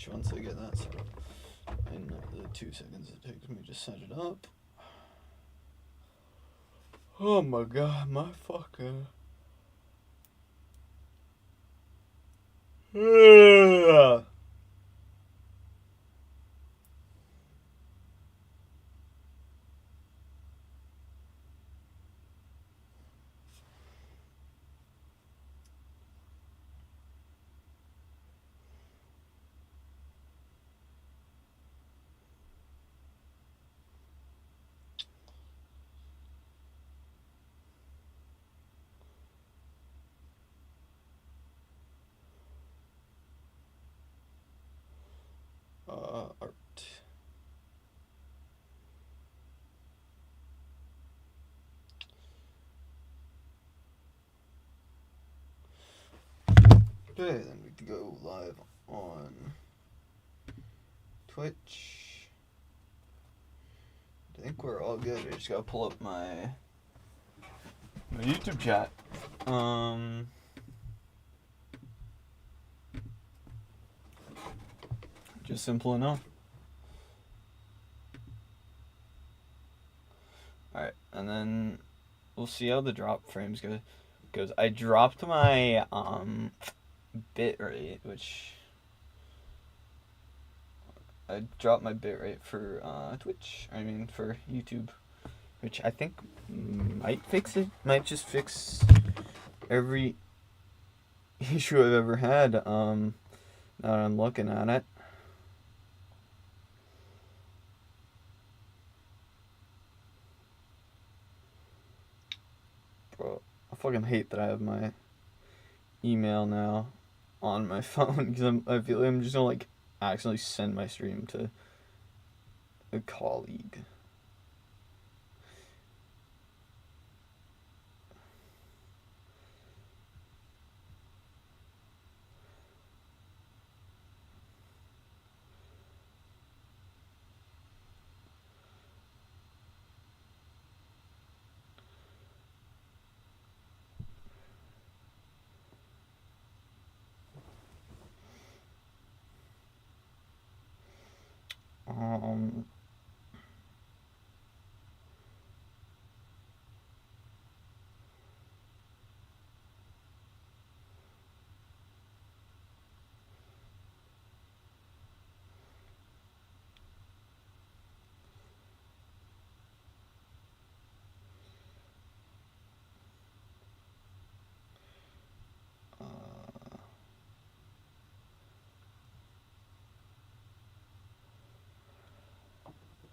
Twitch once I get that set up. In the 2 seconds it takes me to set it up. Oh my god, my fucking... art. Okay, then we can go live on Twitch. I think we're all good. I just gotta pull up my YouTube chat. Just simple enough. Alright, and then we'll see how the drop frames goes. I dropped my bitrate, which I dropped my bitrate for Twitch. I mean for YouTube, which I think might fix it. Might just fix every issue I've ever had. Now that I'm looking at it. Bro, I fucking hate that I have my email now on my phone because I feel like I'm just gonna like accidentally send my stream to a colleague.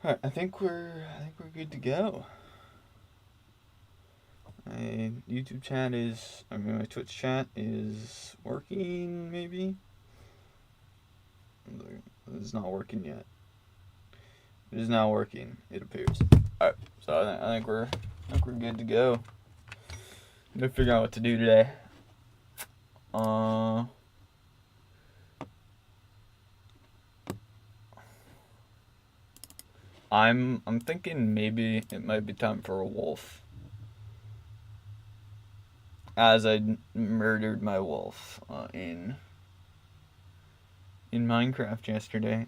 Alright, I think we're good to go. My YouTube chat is, my Twitch chat is working, maybe? It's not working yet. It is now working, it appears. Alright, so I think we're good to go. I'm gonna figure out what to do today. I'm thinking maybe it might be time for a wolf. As I murdered my wolf in Minecraft yesterday.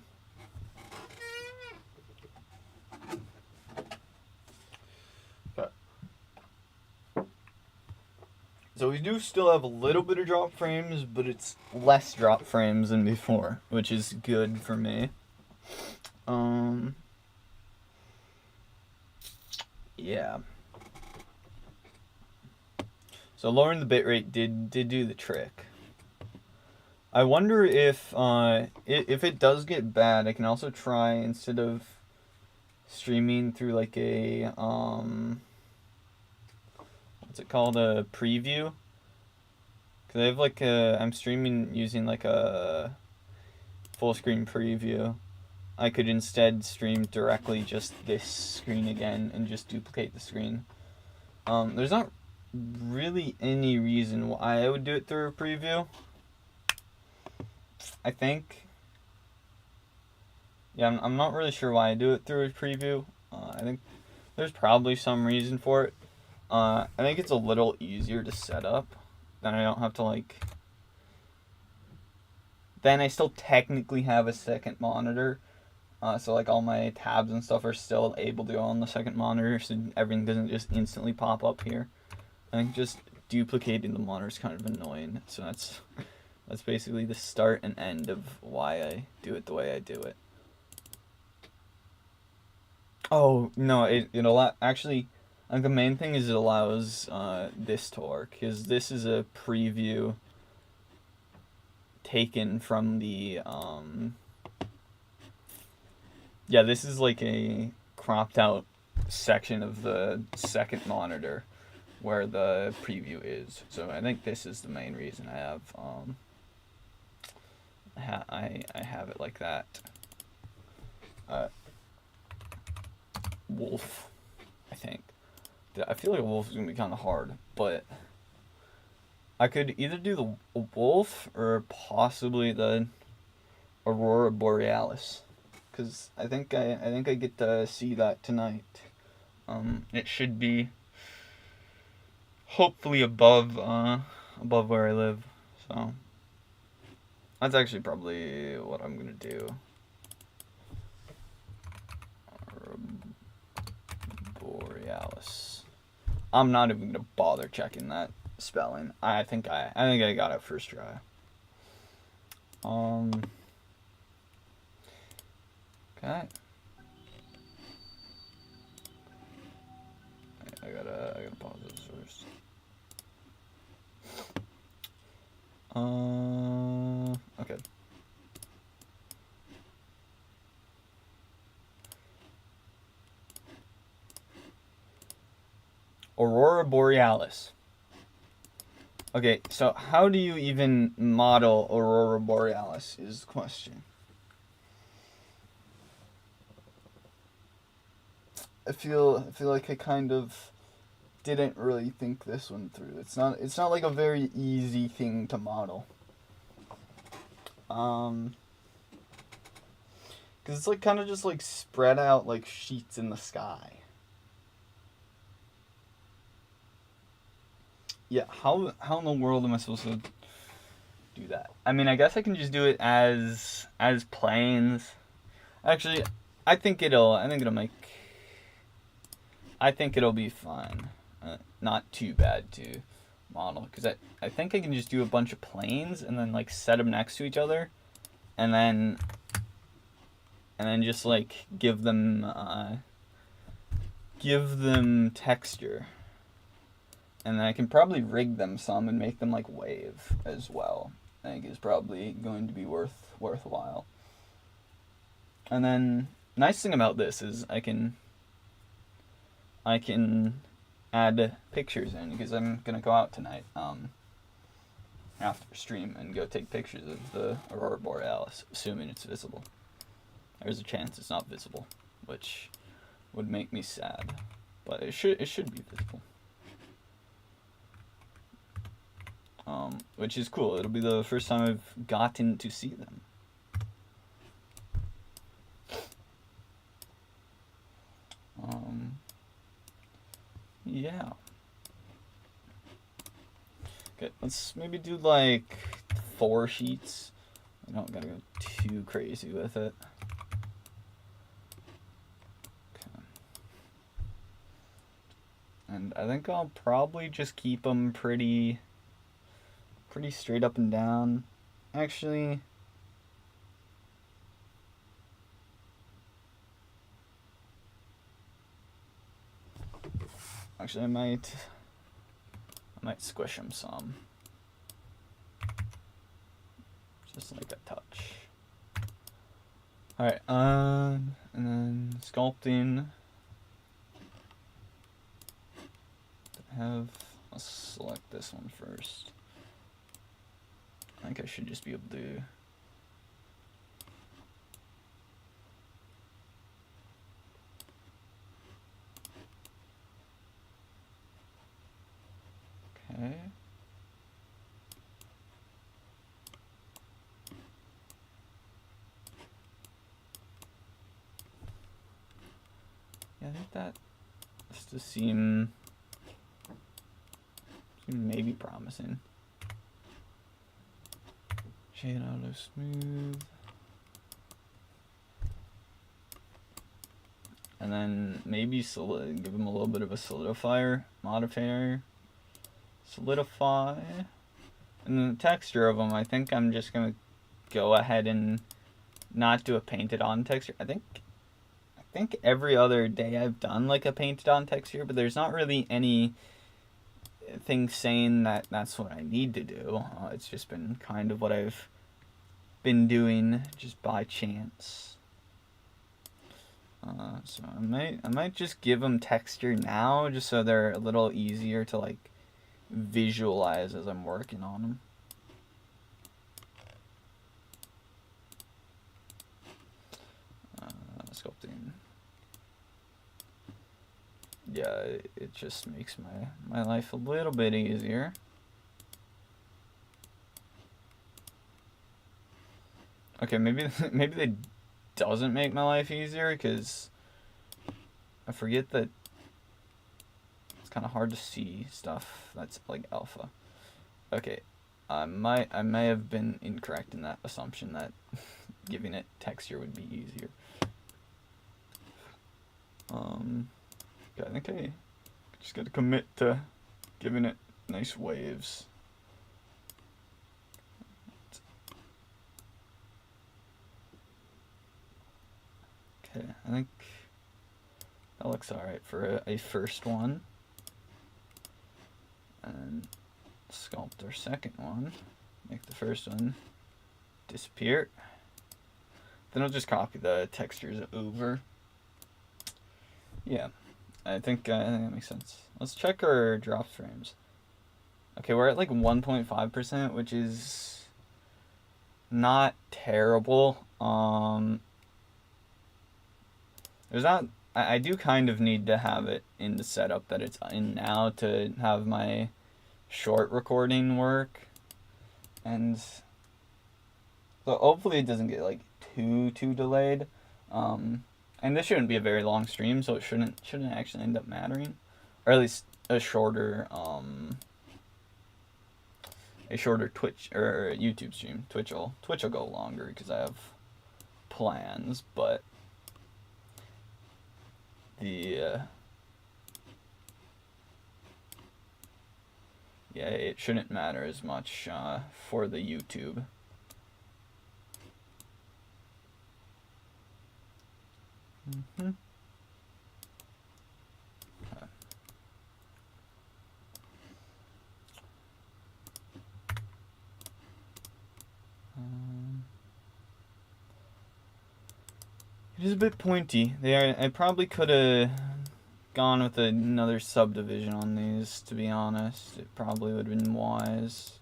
So we do still have a little bit of drop frames, but it's less drop frames than before, which is good for me. Yeah. So lowering the bitrate did do the trick. I wonder if it does get bad, I can also try, instead of streaming through like a what's it called, a preview? Cause I have like I'm streaming using like a full screen preview. I could instead stream directly just this screen again and just duplicate the screen. There's not really any reason why I would do it through a preview. I think. Yeah, I'm not really sure why I do it through a preview. I think there's probably some reason for it. I think it's a little easier to set up. Then I don't have to like then I still technically have a second monitor. So like all my tabs and stuff are still able to go on the second monitor, so everything doesn't just instantly pop up here. I think just duplicating the monitor is kind of annoying. So that's basically the start and end of why I do it the way I do it. Oh no, it actually. I think the main thing is it allows this to work, because this is a preview taken from the yeah, this is like a cropped out section of the second monitor where the preview is. So I think this is the main reason I have I have it like that. Wolf, I think. I feel like a wolf is gonna be kind of hard, but I could either do the wolf or possibly the Aurora Borealis, because I think I get to see that tonight. It should be hopefully above where I live, so that's actually probably what I'm gonna do. Borealis. I'm not even gonna bother checking that spelling. I think I got it first try. Okay. I gotta pause this first. Okay. Aurora Borealis. Okay, so how do you even model Aurora Borealis is the question. I feel like I kind of didn't really think this one through. It's not like a very easy thing to model. Cuz it's like kind of just like spread out like sheets in the sky. Yeah, how in the world am I supposed to do that? I mean, I guess I can just do it as planes. Actually, I think it'll be fine. Not too bad to model, because I think I can just do a bunch of planes and then like set them next to each other, and then just like give them texture, and then I can probably rig them some and make them like wave as well. I think is probably going to be worthwhile. And then nice thing about this is I can add pictures in, because I'm gonna go out tonight after stream and go take pictures of the Aurora Borealis, assuming it's visible. There's a chance it's not visible, which would make me sad, but it should be visible. Which is cool. It'll be the first time I've gotten to see them. Yeah. Okay, let's maybe do like 4 sheets. I don't gotta go too crazy with it. Okay. And I think I'll probably just keep them pretty straight up and down. Actually, I might squish them some, just like a touch. All right, and then sculpting. Let's select this one first. I think I should just be able to. Okay. Yeah, I think that has to seem maybe promising. Shade auto smooth. And then maybe give him a little bit of a solidifier modifier. Solidify. And then the texture of them, I think I'm just going to go ahead and not do a painted on texture. I think every other day I've done like a painted on texture, but there's not really any thing saying that that's what I need to do. It's just been kind of what I've been doing just by chance. So I might just give them texture now, just so they're a little easier to like visualize as I'm working on them. Sculpting. Yeah, it just makes my life a little bit easier. Okay, maybe they doesn't make my life easier, because I forget that it's kind of hard to see stuff that's like alpha. Okay, I may have been incorrect in that assumption that giving it texture would be easier. Okay, I think I just got to commit to giving it nice waves. Okay, I think that looks alright for a first one. And sculpt our second one. Make the first one disappear. Then I'll just copy the textures over. Yeah, I think that makes sense. Let's check our drop frames. Okay, we're at like 1.5%, which is not terrible. There's not. I do kind of need to have it in the setup that it's in now to have my short recording work, and so hopefully it doesn't get like too delayed. And this shouldn't be a very long stream, so it shouldn't actually end up mattering, or at least a shorter Twitch or YouTube stream. Twitch will go longer because I have plans, but yeah, it shouldn't matter as much for the YouTube. Okay. It is a bit pointy. I probably could have gone with another subdivision on these, to be honest. It probably would have been wise.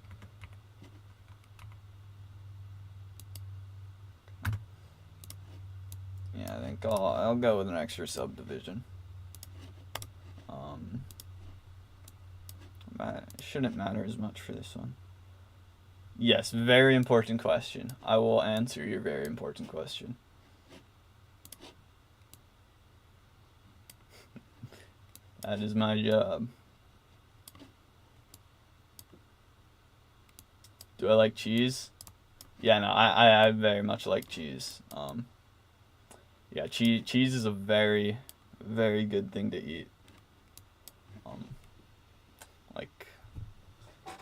Yeah, I think I'll go with an extra subdivision. It shouldn't matter as much for this one. Yes, very important question. I will answer your very important question. That is my job. Do I like cheese? Yeah, no, I very much like cheese. Yeah, cheese is a very, very good thing to eat. Like,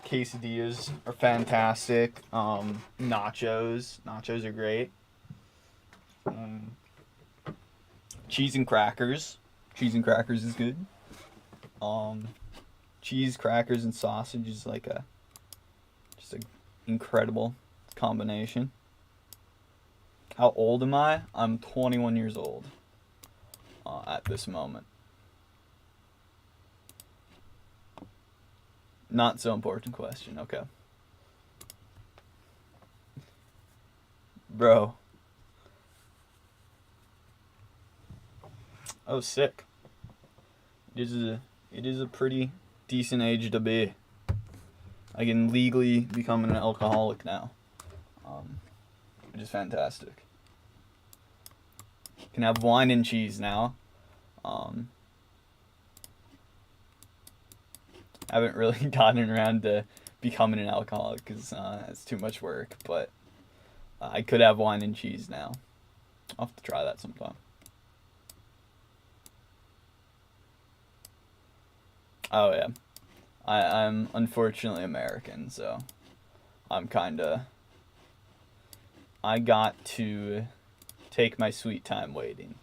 quesadillas are fantastic. Nachos are great. Cheese and crackers is good. Cheese, crackers, and sausage is like just an incredible combination. How old am I? I'm 21 years old at this moment. Not so important question. Okay. Bro. Oh, sick. It is a pretty decent age to be. I can legally become an alcoholic now, which is fantastic. Can have wine and cheese now. Haven't really gotten around to becoming an alcoholic because it's too much work, but I could have wine and cheese now. I'll have to try that sometime. Oh yeah, I'm unfortunately American, so I'm kinda. I got to take my sweet time waiting.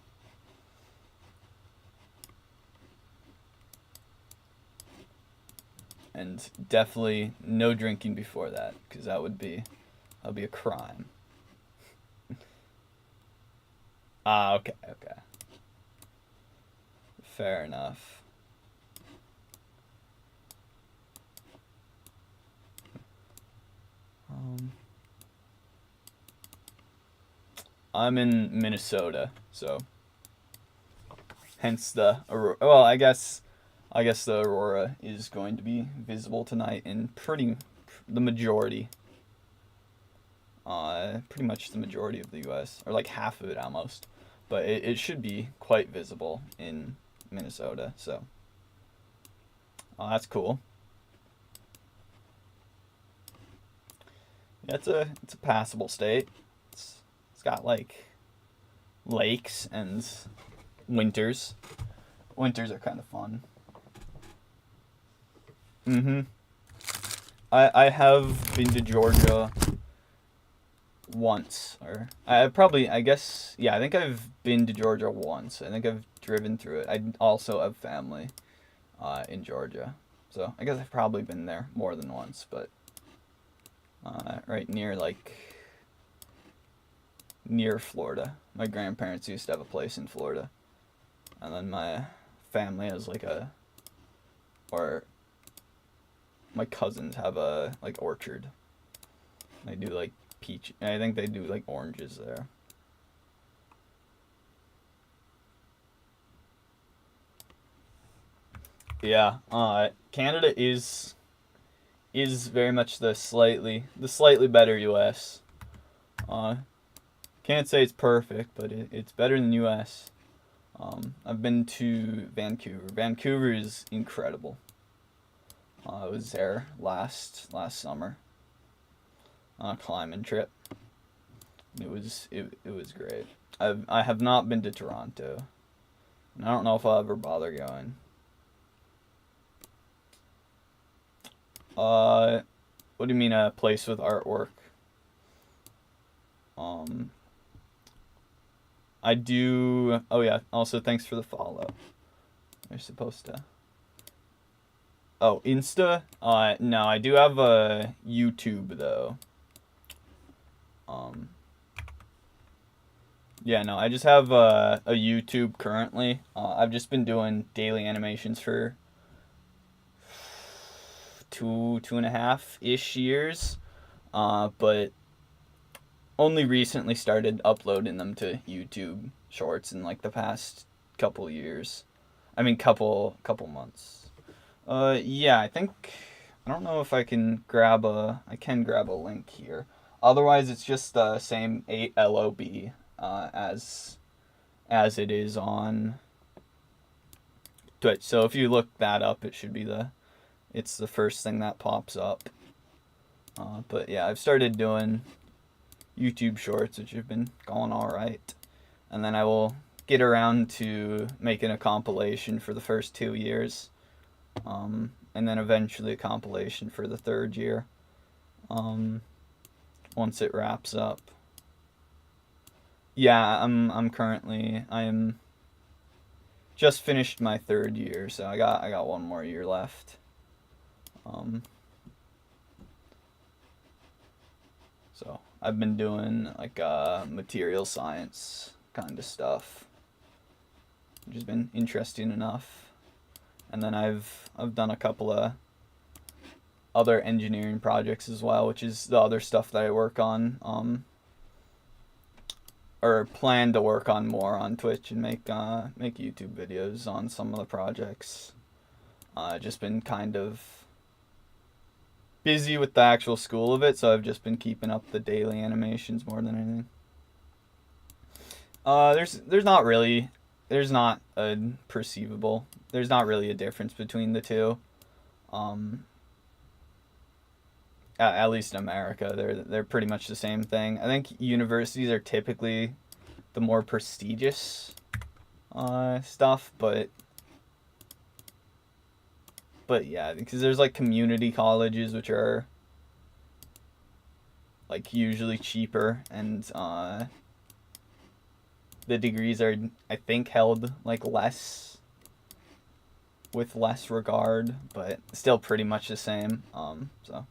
And definitely no drinking before that, because that would be a crime. Ah, okay, okay. Fair enough. Um, I'm in Minnesota, so hence the aurora. Well, I guess the aurora is going to be visible tonight in the majority, pretty much the majority of the U.S. or like half of it almost, but it should be quite visible in Minnesota. So, that's cool. Yeah, it's a passable state. It's got like lakes and winters. Winters are kind of fun. Mm-hmm. I have been to Georgia once, or I guess yeah, I think I've been to Georgia once. I think I've driven through it. I also have family in Georgia, so I guess I've probably been there more than once. But right near Florida, my grandparents used to have a place in Florida, and then my family has or my cousins have a like orchard. They do like peach. I think they do like oranges there. Yeah, Canada is very much the slightly better U.S. Uh, can't say it's perfect, but it's better than U.S. I've been to Vancouver. Vancouver is incredible. I was there last summer on a climbing trip. It was great. I have not been to Toronto, and I don't know if I'll ever bother going. Uh, what do you mean a place with artwork? Um, I do. Oh yeah. Also, thanks for the follow. You're supposed to. Oh, Insta. No, I do have a YouTube though. Um, yeah, no, I just have a YouTube currently. I've just been doing daily animations for 2.5 ish years. But only recently started uploading them to YouTube Shorts in like the past couple years. I mean, couple months. Yeah, I don't know if I can grab a link here. Otherwise, it's just the same 8LOB as it is on Twitch. So if you look that up, it's the first thing that pops up. But yeah, I've started doing YouTube Shorts, which have been going all right, and then I will get around to making a compilation for the first 2 years, and then eventually a compilation for the third year. Once it wraps up. Yeah, I am just finished my third year, so I got one more year left. Um, so I've been doing like material science kind of stuff, which has been interesting enough. And then I've done a couple of other engineering projects as well, which is the other stuff that I work on, or plan to work on more on Twitch and make YouTube videos on some of the projects. Just been kind of busy with the actual school of it, so I've just been keeping up the daily animations more than anything. There's not a perceivable. There's not really a difference between the two. Um, at least in America, they're pretty much the same thing. I think universities are typically the more prestigious stuff, but yeah, because there's like community colleges which are like usually cheaper, and the degrees are, I think, held like less with less regard, but still pretty much the same. So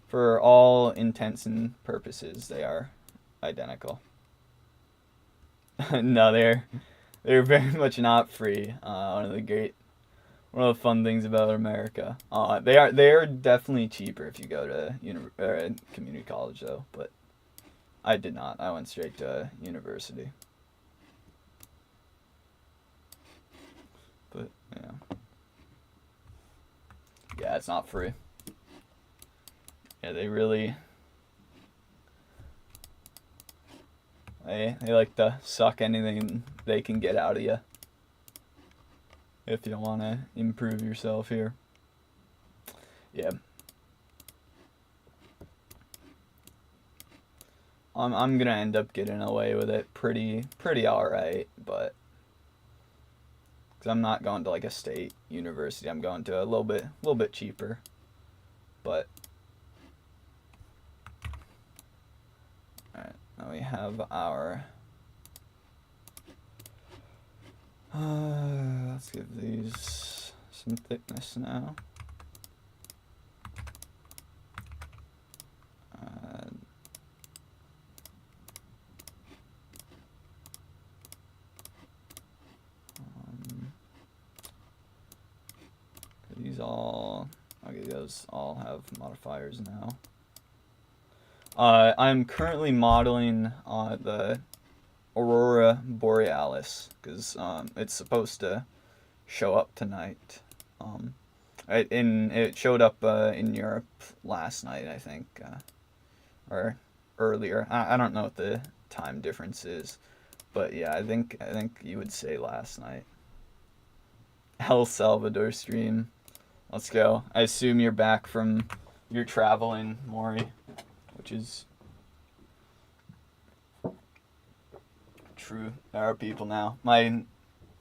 for all intents and purposes, they are identical. No, they're very much not free. One of the fun things about America. They are definitely cheaper if you go to community college though, but I did not. I went straight to university. But yeah, it's not free. Yeah, they like to suck anything they can get out of you if you want to improve yourself here. Yeah. I'm gonna end up getting away with it pretty alright, but because I'm not going to like a state university, I'm going to a little bit cheaper, but all right. Now we have our. Let's give these some thickness now. Those all have modifiers now. I'm currently modeling the Aurora Borealis because it's supposed to show up tonight. It showed up in Europe last night, I think, or earlier. I don't know what the time difference is, but yeah, I think you would say last night. El Salvador stream. Let's go. I assume you're back from your traveling, Maury, which is true. There are people now. My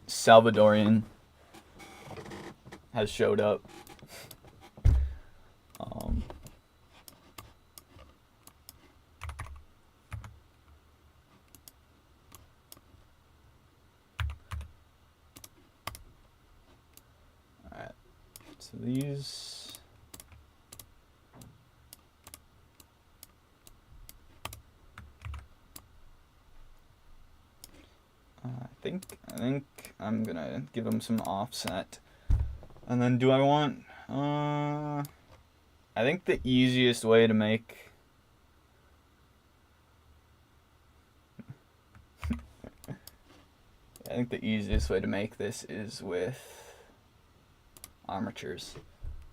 Salvadorian has showed up. Alright. So these. I think I'm gonna give them some offset. And then do I want I think the easiest way to make this is with armatures.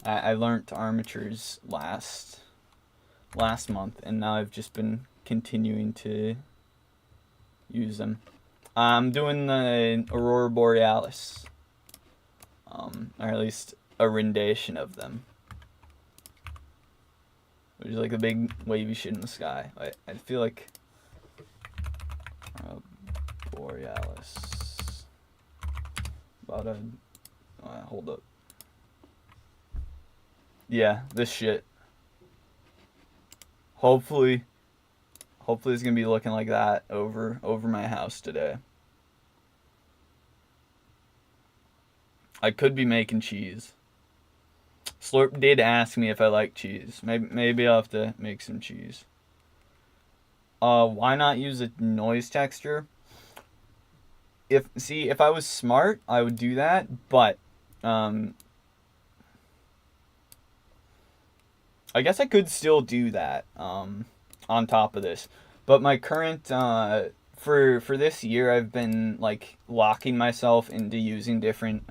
I learned armatures last month, and now I've just been continuing to use them. I'm doing the Aurora Borealis, or at least a rendition of them, which is like a big wavy shit in the sky. I feel like Borealis. Hold up. Yeah, this shit. Hopefully it's gonna be looking like that over my house today. I could be making cheese. Slurp did ask me if I like cheese. Maybe I'll have to make some cheese. Why not use a noise texture? If I was smart, I would do that, but I guess I could still do that on top of this. But my current for this year, I've been like locking myself into using different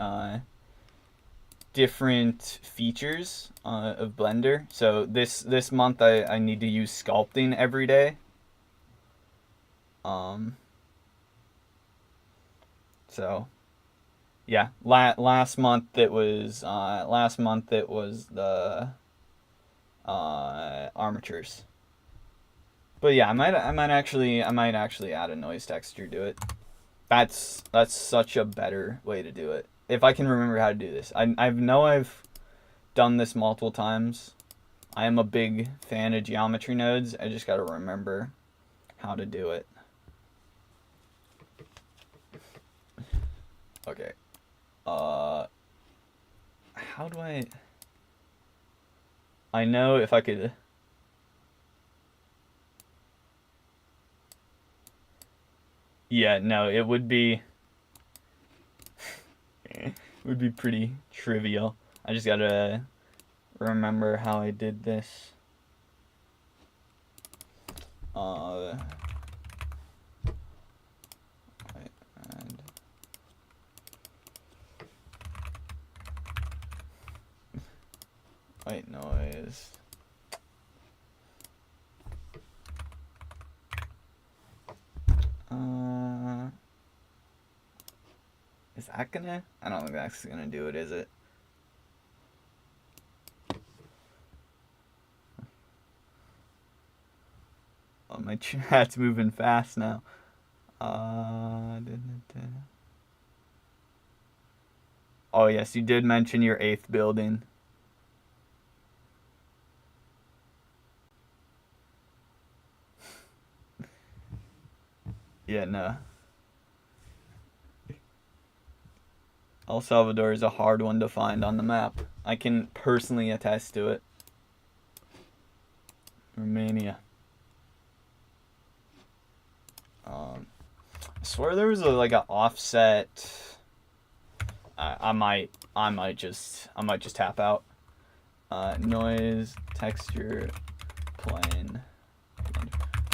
features of Blender. So this month I need to use sculpting every day. So yeah, last month it was the armatures. But yeah, I might actually add a noise texture to it. That's such a better way to do it. If I can remember how to do this. I know I've done this multiple times. I am a big fan of geometry nodes. I just gotta remember how to do it. Okay. How do I know if I could... Yeah, no, it would be... it would be pretty trivial. I just gotta remember how I did this. White noise. Is that gonna? I don't think that's gonna do it, is it? Oh, my chat's moving fast now. Oh yes, you did mention your 8th building. Yeah, no. El Salvador is a hard one to find on the map. I can personally attest to it. Romania. I swear there was like an offset. I might just tap out. Noise texture plane.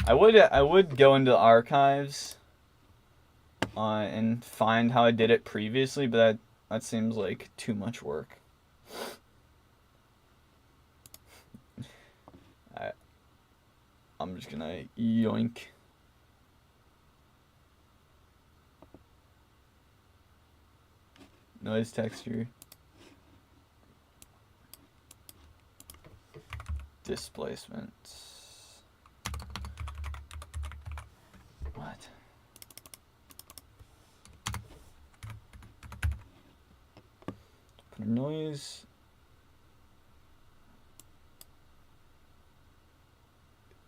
I would go into the archives and find how I did it previously, but that seems like too much work. I'm just gonna yoink. Noise texture. Displacement. What? Put a noise.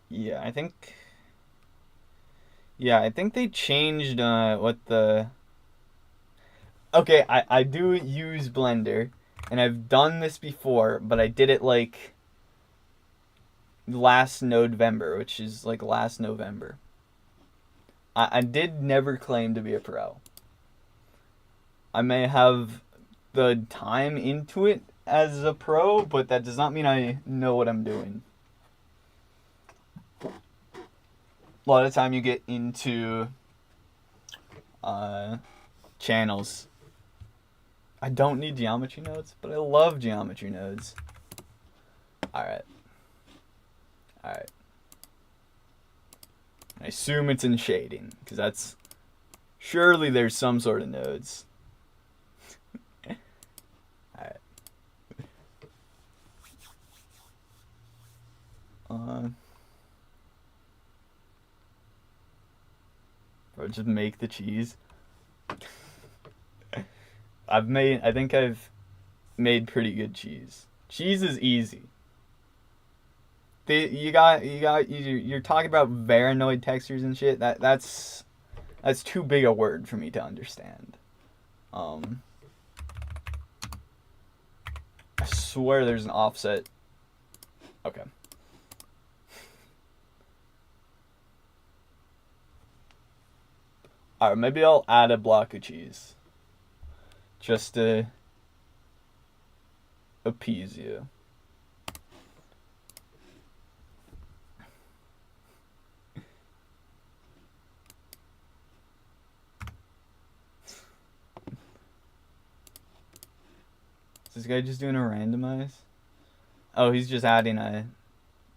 Yeah, I think they changed what the... Okay, I do use Blender, and I've done this before, but I did it like last November, which is like last November. I did never claim to be a pro. I may have the time into it as a pro, but that does not mean I know what I'm doing. A lot of time you get into channels. I don't need geometry nodes, but I love geometry nodes. Alright. I assume it's in shading, because that's... Surely there's some sort of nodes. Alright. Bro, just make the cheese. I think I've made pretty good cheese. Cheese is easy. You're talking about Varanoid textures and shit. That's too big a word for me to understand. I swear there's an offset. Okay. Alright, maybe I'll add a block of cheese. Just to appease you. Is this guy just doing a randomize? Oh, he's just adding a...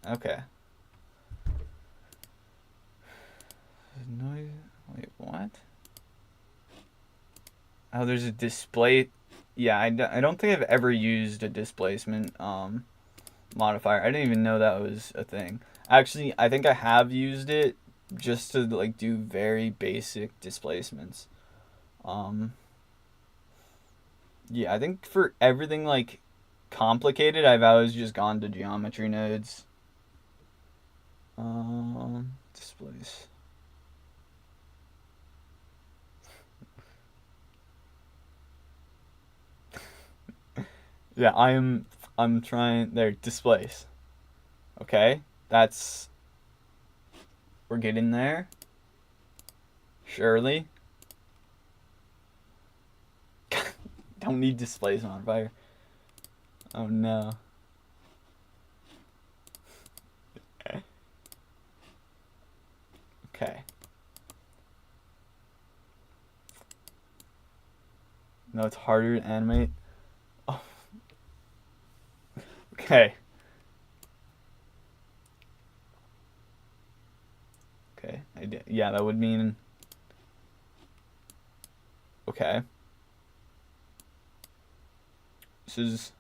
Okay. Noise... Wait, what? Oh, there's a display... Yeah, I don't think I've ever used a displacement modifier. I didn't even know that was a thing. Actually, I think I have used it just to like do very basic displacements. Yeah, I think for everything like complicated, I've always just gone to geometry nodes. Displace. Yeah, I'm trying there, displace. Okay, that's we're getting there. Surely. Don't need displace modifier. Oh no. Okay. No, it's harder to animate. Oh. Okay. Okay. Yeah, that would mean. Okay. This is.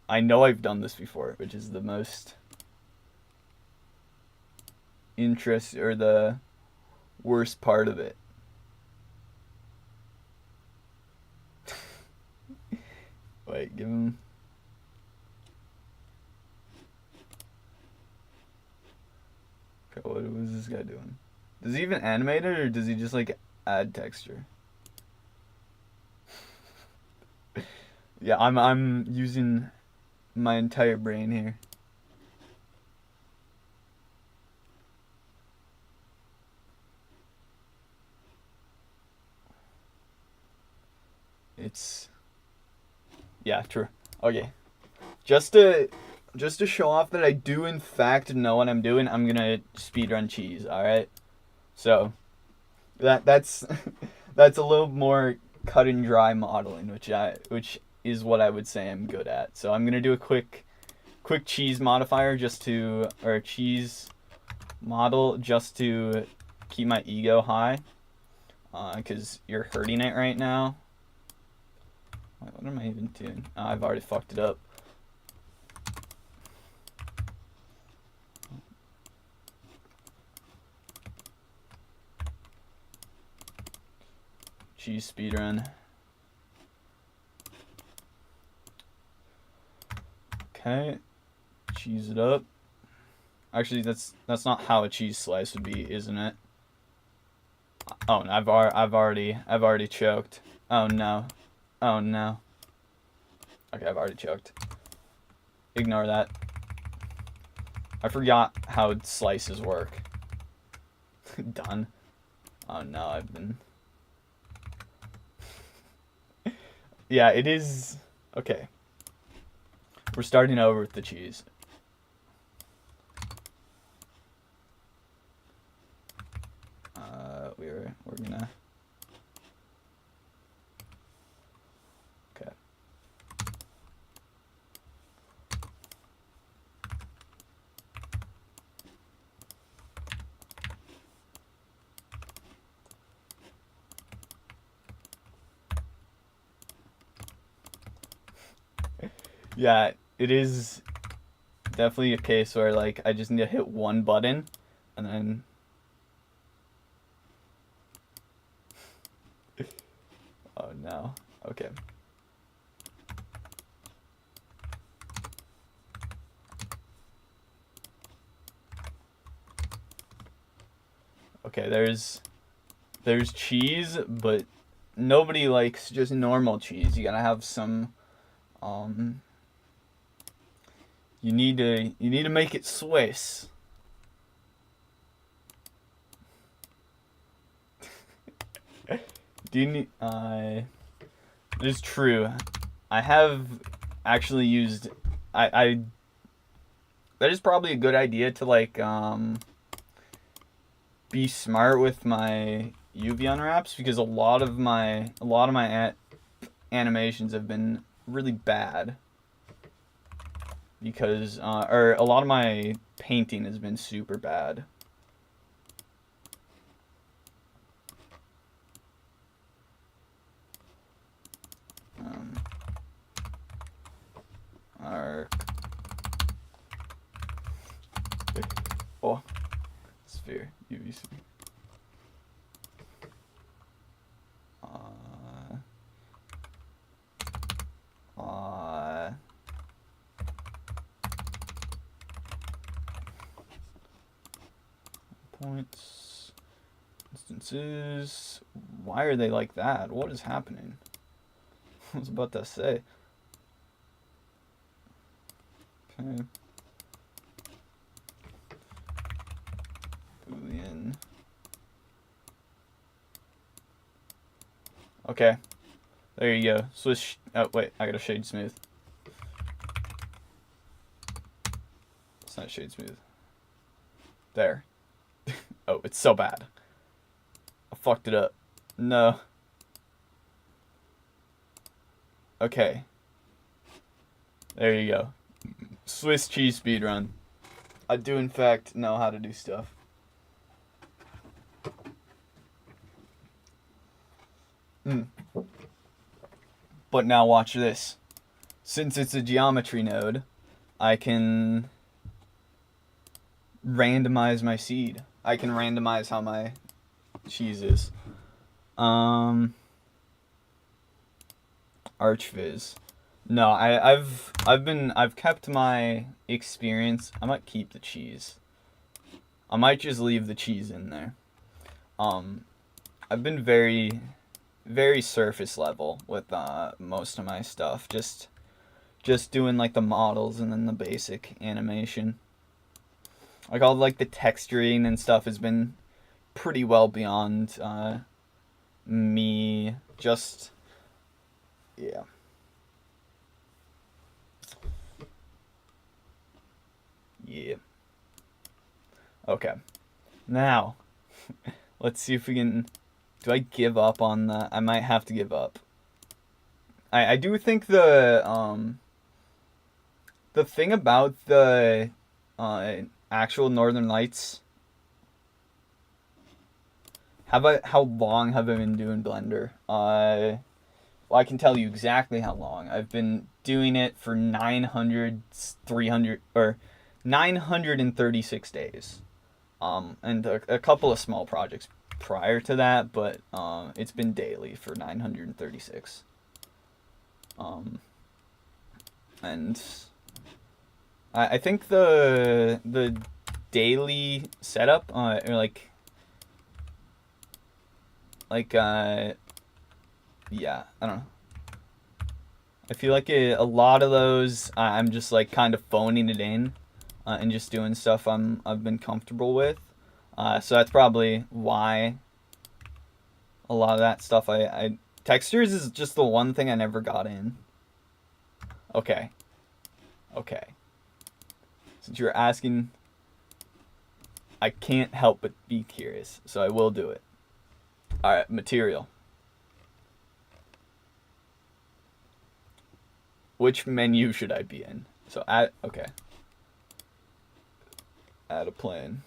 I know I've done this before, which is the most interest or the worst part of it. Wait, give him. Okay, what was this guy doing? Does he even animate it or does he just like add texture? Yeah, I'm using my entire brain here. It's yeah, true. Okay. Just to show off that I do in fact know what I'm doing, I'm gonna speedrun cheese, alright? So that's that's a little more cut and dry modeling, which is what I would say I'm good at. So I'm gonna do a quick cheese modifier or cheese model just to keep my ego high, because you're hurting it right now. Wait, what am I even doing? Oh, I've already fucked it up. Cheese speedrun. Okay, cheese it up. Actually, that's not how a cheese slice would be, isn't it? Oh, I've already choked. Oh no. Oh no. Okay, I've already choked. Ignore that. I forgot how slices work. Done. Oh no, I've been. Yeah, it is. Okay. We're starting over with the cheese. We're gonna. Okay. Yeah, it is definitely a case where like I just need to hit one button and then oh no. Okay. Okay, there's cheese, but nobody likes just normal cheese. You gotta have some you need to make it Swiss. Do you need it is true. I have actually used I that is probably a good idea to like be smart with my UV unwraps because a lot of my animations have been really bad because or a lot of my painting has been super bad. Arc sphere, UV sphere. Points, instances. Why are they like that? What is happening? I was about to say. Okay. Boolean. Okay. There you go. Swiss. Oh, wait. I gotta shade smooth. It's not shade smooth. There. Oh, it's so bad. I fucked it up. No. Okay. There you go. Swiss cheese speedrun. I do, in fact, know how to do stuff. But now watch this. Since it's a geometry node, I can randomize my seed. I can randomize how my cheese is. ArchViz. No, I've kept my experience. I might keep the cheese. I might just leave the cheese in there. I've been very surface level with most of my stuff. Just doing like the models and then the basic animation. Like all like the texturing and stuff has been pretty well beyond me. Just yeah. Yeah. Okay. Now, let's see if we can. Do I give up on that? I might have to give up. I do think the thing about the actual Northern Lights. How long have I been doing Blender? Well, I can tell you exactly how long. I've been doing it for 936 days. And a couple of small projects prior to that, but it's been daily for 936. And I think the daily setup, yeah, I don't know. I feel like a lot of those, I'm just like kind of phoning it in, and just doing stuff I've been comfortable with. So that's probably why a lot of that stuff I textures is just the one thing I never got in. Okay. Since you're asking, I can't help but be curious, so I will do it. All right, material. Which menu should I be in? So add a plane.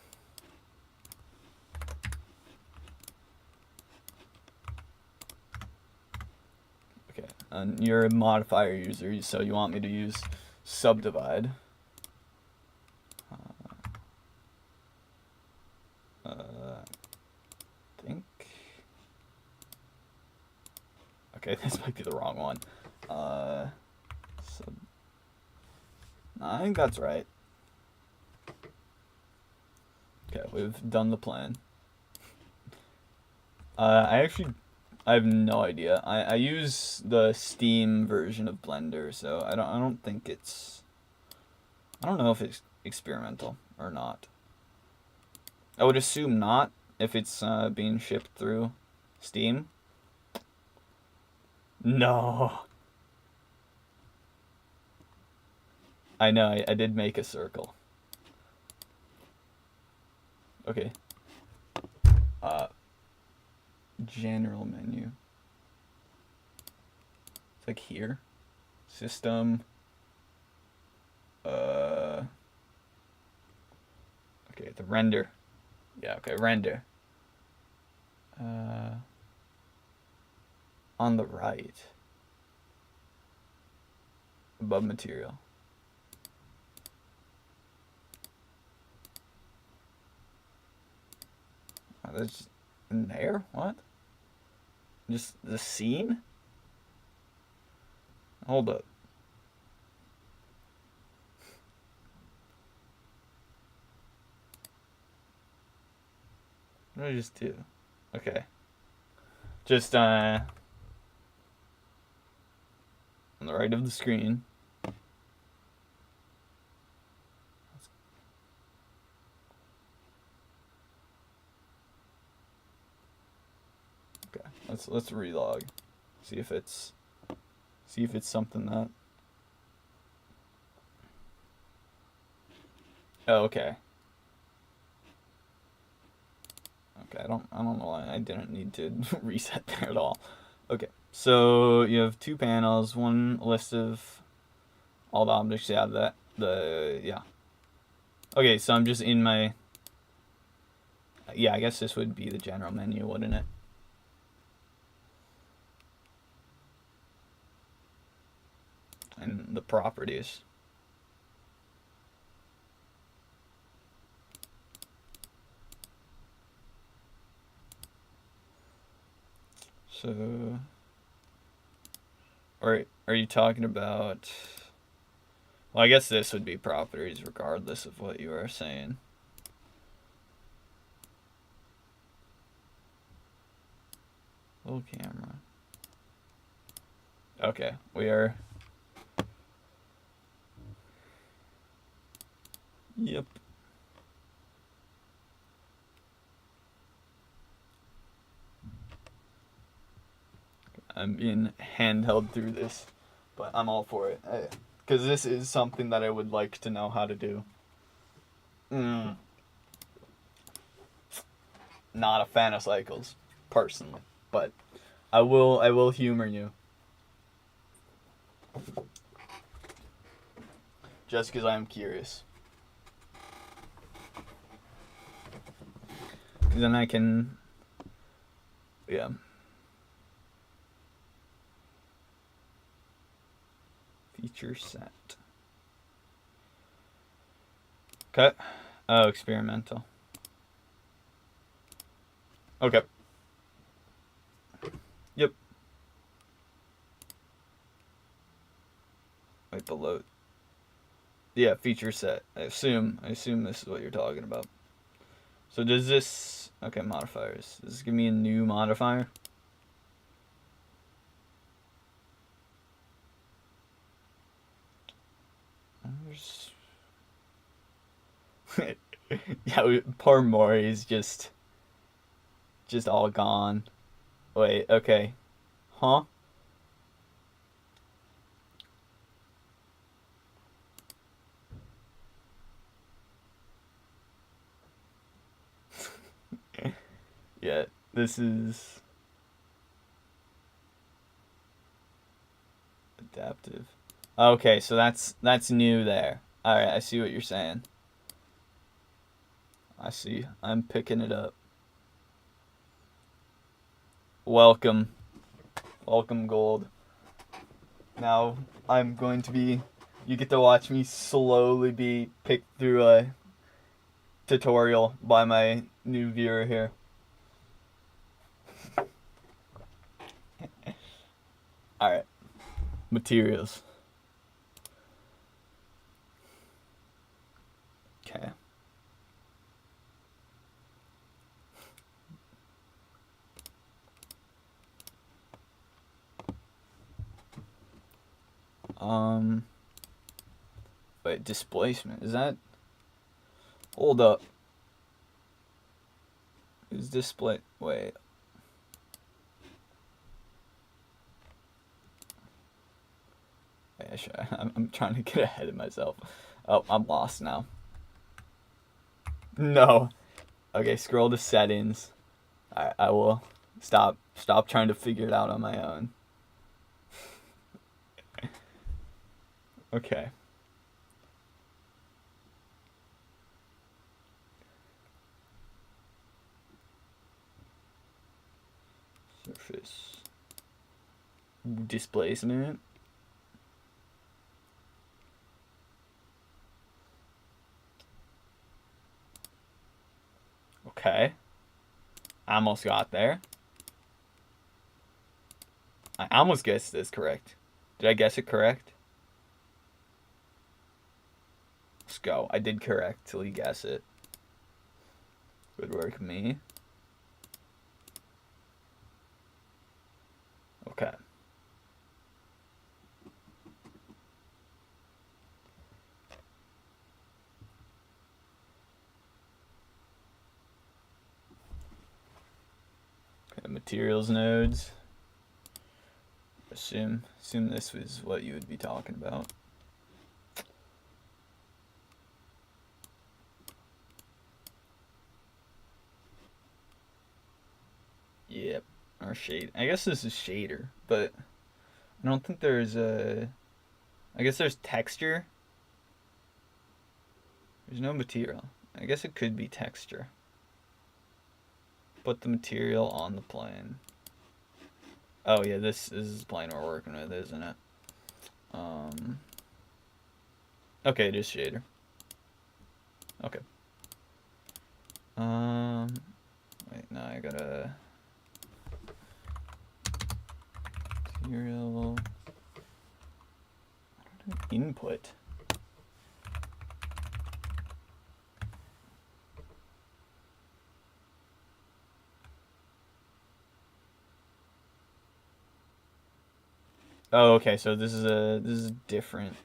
Okay, and you're a modifier user, so you want me to use subdivide. I think. Okay, this might be the wrong one. I think that's right. Okay, we've done the plan. I have no idea. I use the Steam version of Blender, so I don't think it's. I don't know if it's experimental or not. I would assume not if it's being shipped through Steam. No. I know, I did make a circle. Okay. General menu. It's like here. System. Okay, the render. Yeah, okay, render. On the right. Above material. That's in there? What? Just the scene? Hold up. What did I just do? Okay. Just on the right of the screen. Okay. Let's relog. See if it's something that. Oh, okay. Okay, I don't know why I didn't need to reset there at all. Okay, so you have two panels, one list of all the objects. Yeah, yeah. Okay, so I'm just in my. Yeah, I guess this would be the general menu, wouldn't it? And the properties. So, are you talking about? Well, I guess this would be properties regardless of what you are saying. Roll camera. Okay, we are. Yep. I'm being handheld through this, but I'm all for it. Because this is something that I would like to know how to do. Not a fan of cycles, personally, but I will humor you. Just because I am curious. Because then I can, yeah. Feature set. Okay. Oh, experimental. Okay. Yep. Wait, below. Yeah, feature set. I assume this is what you're talking about. So does this... Okay, modifiers. Does this give me a new modifier? Yeah, poor Mori is just all gone. Wait, okay. Huh? Yeah, this is adaptive. Okay, so that's new there. All right, I see what you're saying. I see. I'm picking it up. Welcome. Welcome, Gold. Now I'm going to be... You get to watch me slowly be picked through a tutorial by my new viewer here. Alright. Materials. Okay. Wait, displacement. Is that... Hold up. Is display... Wait. I'm trying to get ahead of myself. Oh, I'm lost now. No. Okay, scroll to settings. I will stop trying to figure it out on my own. Okay. Surface. Displacement. Okay. I almost got there. I almost guessed this correct. Did I guess it correct? Let's go. I did correct till you guess it. Good work, me. Okay. Okay, materials nodes. Assume this was what you would be talking about. Yep, or shade. I guess this is shader, but I don't think there's a. I guess there's texture. There's no material. I guess it could be texture. Put the material on the plane. Oh yeah, this is the plane we're working with, isn't it? Okay, it is shader. Okay. Wait, now I gotta material input. Oh, okay. So this is different.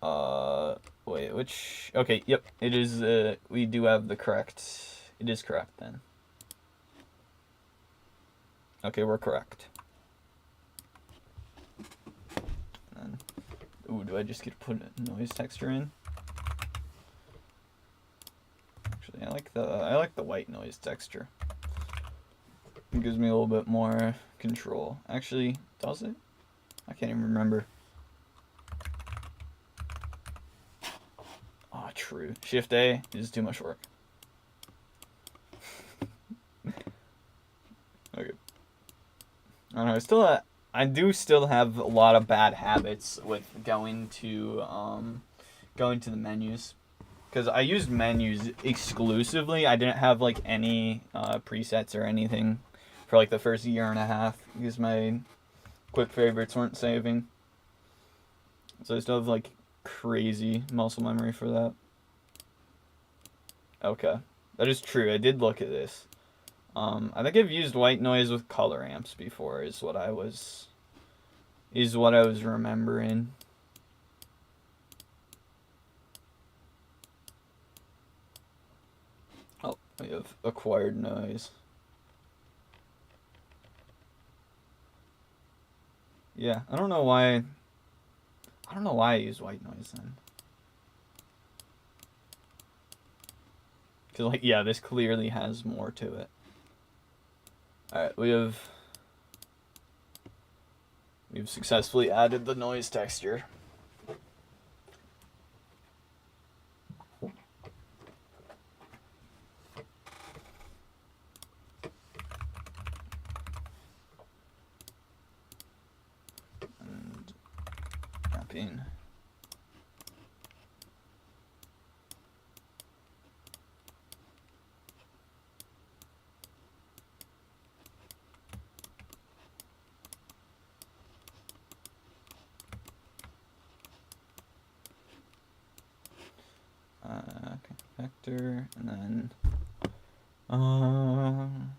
Wait, which? Okay, yep. It is. We do have the correct. It is correct then. Okay, we're correct. And then, ooh, do I just get to put a noise texture in? Actually, I like the white noise texture. It gives me a little bit more control. Actually, does it? I can't even remember. Oh, true. Shift A is too much work. Okay. I don't know. I do still have a lot of bad habits with going to the menus, because I used menus exclusively. I didn't have like any presets or anything for like the first year and a half because my quick favorites weren't saving. So I still have like crazy muscle memory for that. Okay, that is true. I did look at this. I think I've used white noise with color amps before. Is what I was remembering. Oh, we have acquired noise. Yeah, I don't know why I use white noise then. Cause like, yeah, this clearly has more to it. Alright, we've successfully added the noise texture. And mapping. Okay, vector, and then I'm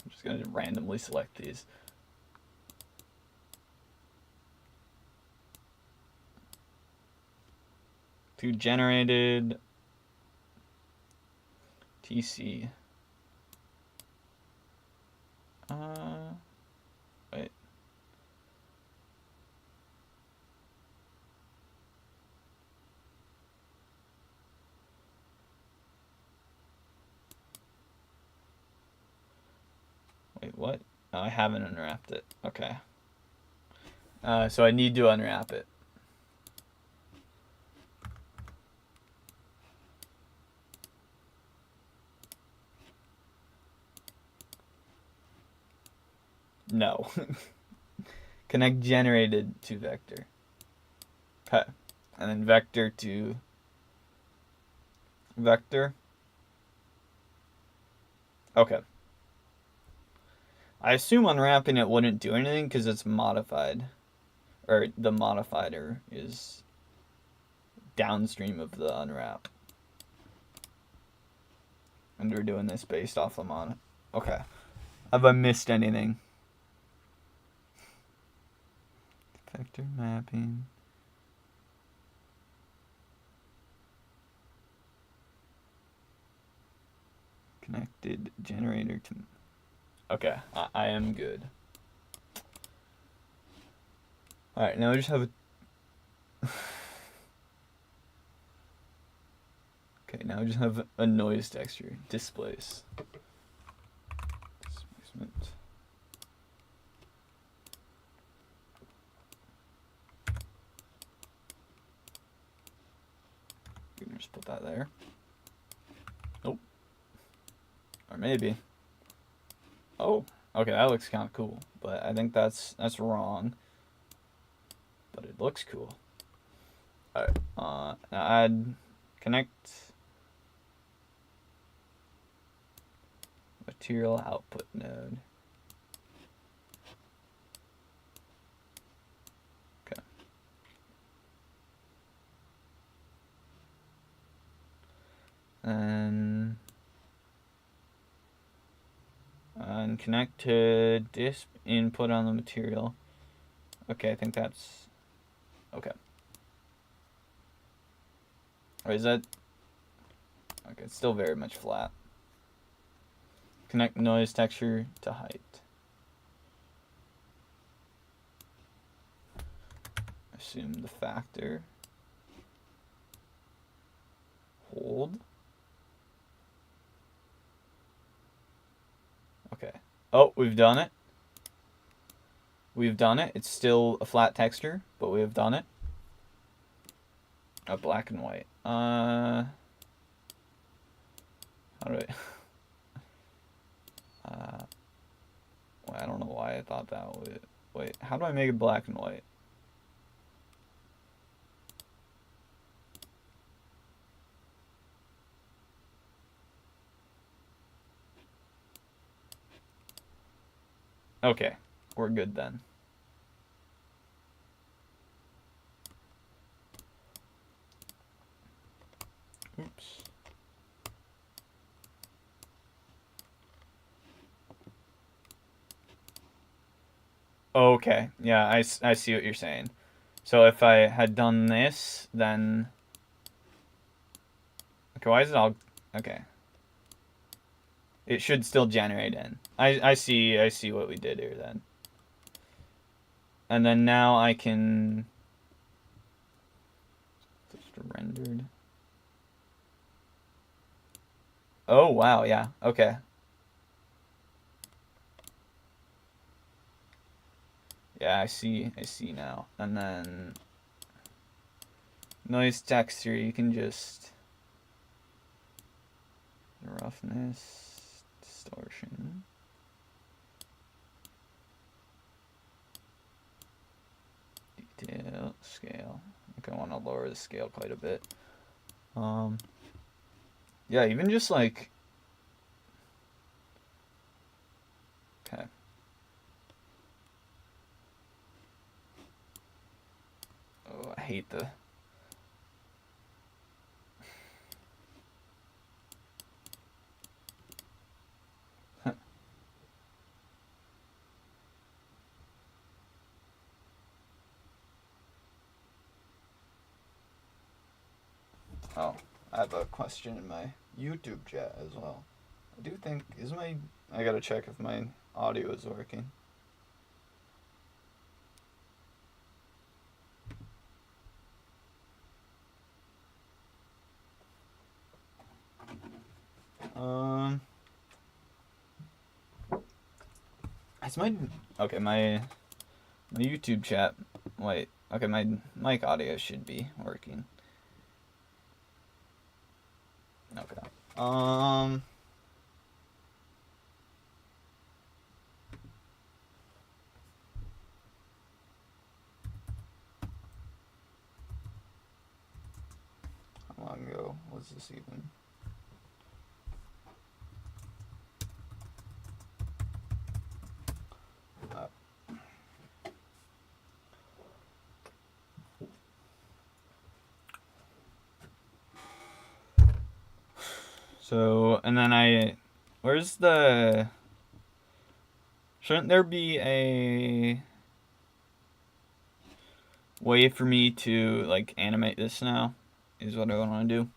just gonna randomly select these. To generated TC. Wait. Wait, what? Oh, I haven't unwrapped it. Okay. So I need to unwrap it. No. Connect generated to vector. Okay. And then vector to Vector. Okay. I assume unwrapping it wouldn't do anything because it's modified. Or the modifier is downstream of the unwrap. And we're doing this based off of mod. Okay. Have I missed anything? Vector mapping. Connected generator to... Okay, I am good. Alright, now I just have a... Okay, now I just have a noise texture. Displace. Displacement. We can just put that there. Nope. Or maybe. Oh, okay, that looks kind of cool, but I think that's wrong. But it looks cool. Alright, now add connect material output node. Okay. And connect to disk input on the material. Okay, I think that's okay. Or is that okay? It's still very much flat. Connect noise texture to height. Assume the factor. Hold. Okay. Oh, we've done it. We've done it. It's still a flat texture, but we have done it. Oh, black and white. How do I... well, I don't know why I thought that would... Wait, how do I make it black and white? Okay, we're good then. Oops. Okay, yeah, I see what you're saying. So if I had done this, then... Okay, why is it all... Okay. It should still generate in. I see what we did here then. And then now I can... Just rendered. Oh, wow, yeah, okay. Yeah, I see now. And then... Noise texture, you can just... Roughness, distortion. Detail, scale. Okay, I want to lower the scale quite a bit. Yeah, even just like... Okay. Oh, I hate the... Oh, I have a question in my YouTube chat as well. I do think, I gotta check if my audio is working. It's okay, my YouTube chat, wait, okay, my mic audio should be working. Okay. How long ago was this even? So, and then where's the, shouldn't there be a way for me to, like, animate this now? Is what I want to do.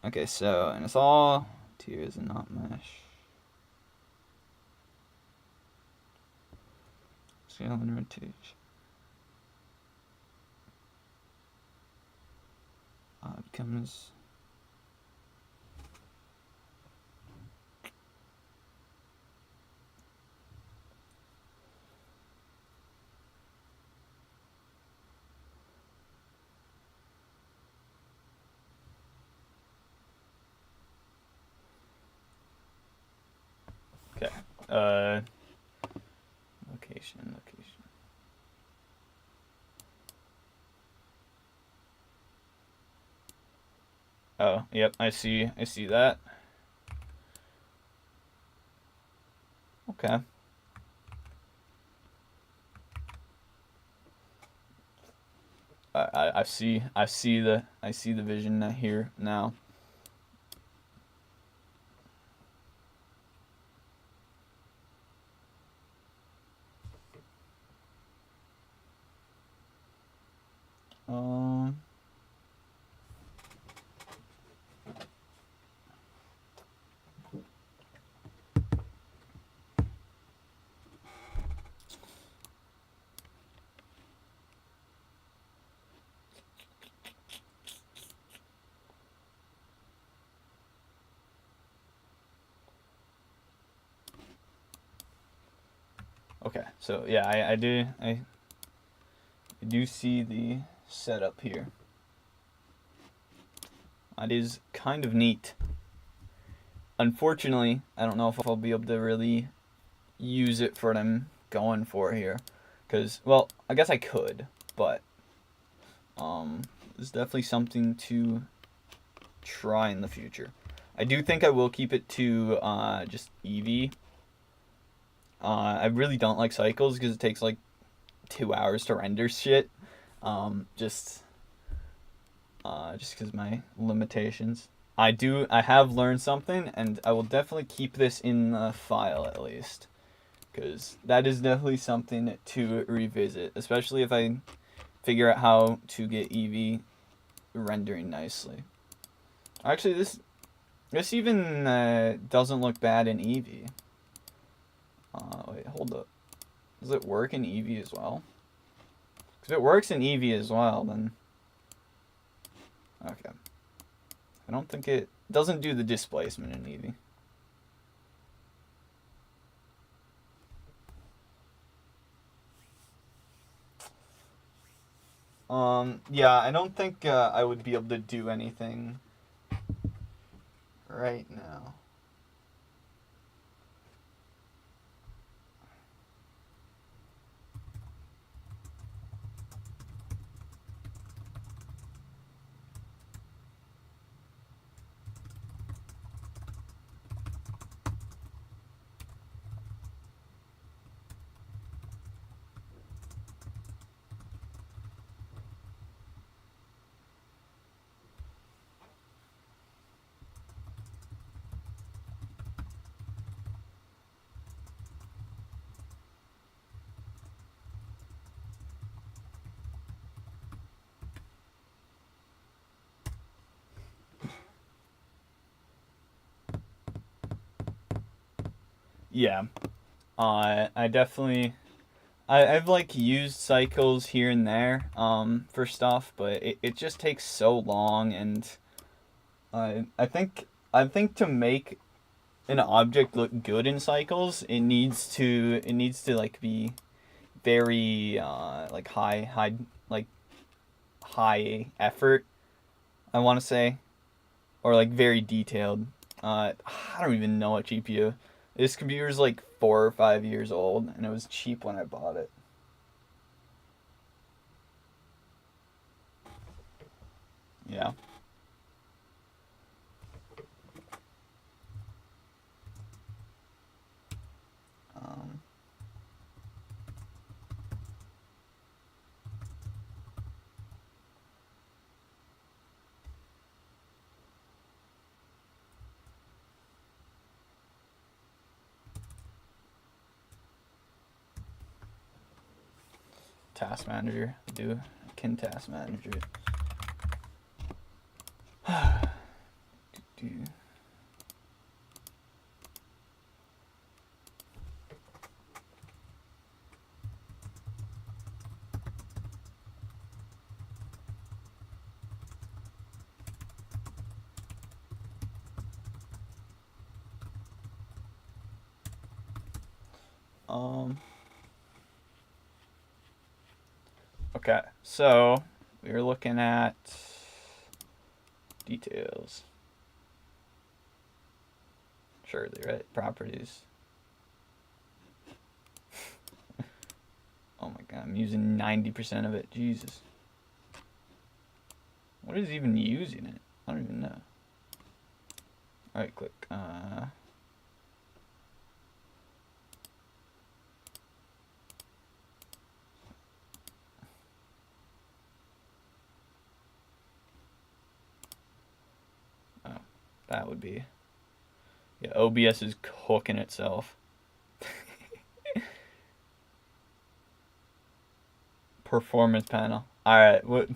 Okay, so, and it's all tiers and not mesh. Scale and rotation. Outcomes. Okay. Location. Oh, yep, I see that. Okay. I see the vision here now. Okay, so yeah, I do see the setup here. That is kind of neat. Unfortunately, I don't know if I'll be able to really use it for what I'm going for here. Because, well, I guess I could, but it's definitely something to try in the future. I do think I will keep it to just Eevee. I really don't like cycles because it takes like 2 hours to render shit. Just because my limitations. I have learned something, and I will definitely keep this in the file at least, because that is definitely something to revisit, especially if I figure out how to get Eevee rendering nicely. Actually, this even doesn't look bad in Eevee. Wait, hold up. Does it work in Eevee as well? If it works in Eevee as well, then okay. I don't think it doesn't do the displacement in Eevee. Yeah, I don't think I would be able to do anything right now. Yeah. I definitely I've like used cycles here and there for stuff, but it just takes so long, and I think to make an object look good in cycles, it needs to like be very like high effort, I want to say, or like very detailed. I don't even know what GPU. This computer is like 4 or 5 years old, and it was cheap when I bought it. Yeah. Um, task manager. I can task manager it. Okay, so we were looking at details. Surely, right? Properties. Oh my god, I'm using 90% of it. Jesus. What is even using it? I don't even know. Alright, click. That would be... Yeah, OBS is cooking itself. Performance panel. Alright, what...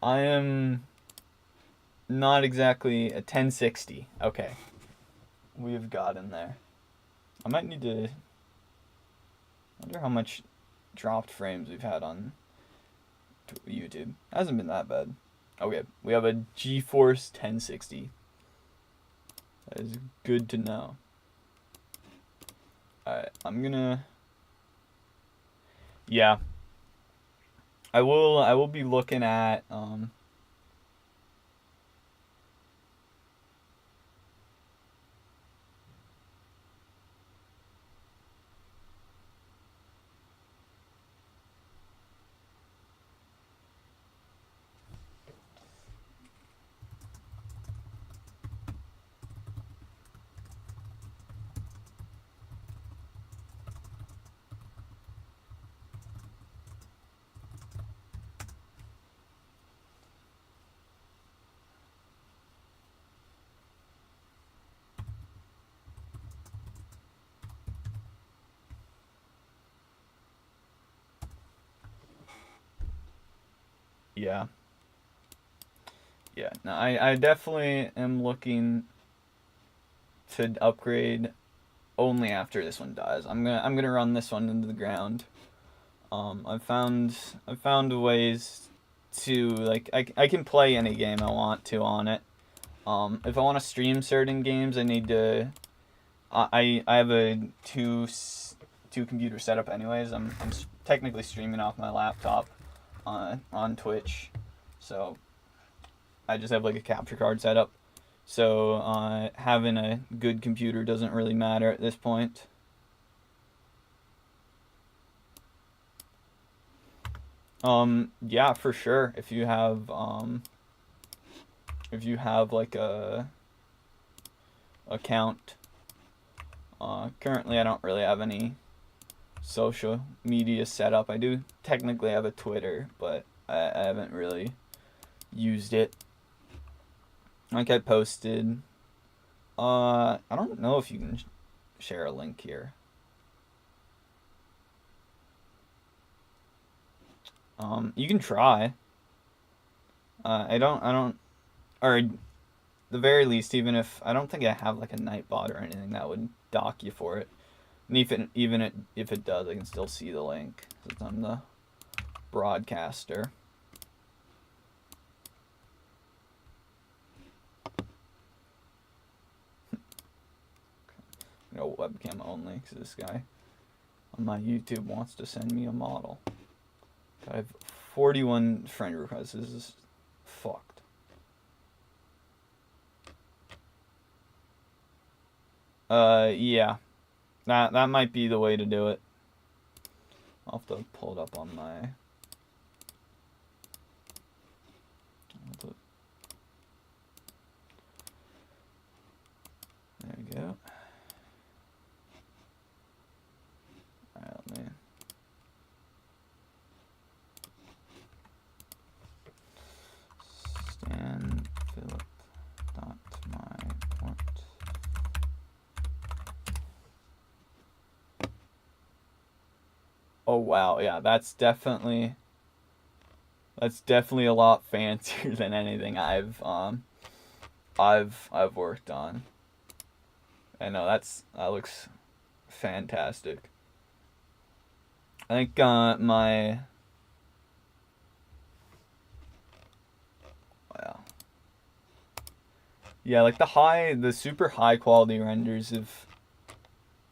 I am... not exactly a 1060. Okay. We've gotten there. I might need to... I wonder how much dropped frames we've had on YouTube. Hasn't been that bad. Okay, we have a GeForce 1060. That is good to know. Alright, I'm gonna... Yeah. I will be looking at... Yeah. Yeah, no, I definitely am looking to upgrade only after this one dies. I'm gonna run this one into the ground. I've found ways to, like, I can play any game I want to on it. If I want to stream certain games, I need to... I have a two computer setup anyways. I'm technically streaming off my laptop on Twitch, so I just have like a capture card setup. So having a good computer doesn't really matter at this point. Yeah, for sure. If you have like a account. Currently I don't really have any social media set up. I do technically have a Twitter, but I haven't really used it. Like I posted, I don't know if you can share a link here. You can try. I don't, or the very least, even if, I don't think I have like a Nightbot or anything that would dock you for it. And if it does, I can still see the link, since I'm the broadcaster. No, webcam only, because this guy on my YouTube wants to send me a model. I have 41 friend requests. This is fucked. Yeah. That might be the way to do it. I'll have to pull it up on my... There we go. Alright, let me... StanPhilip.myport. Oh wow, yeah, that's definitely a lot fancier than anything I've worked on. I know that looks fantastic. I think my wow. Yeah, like the super high quality renders have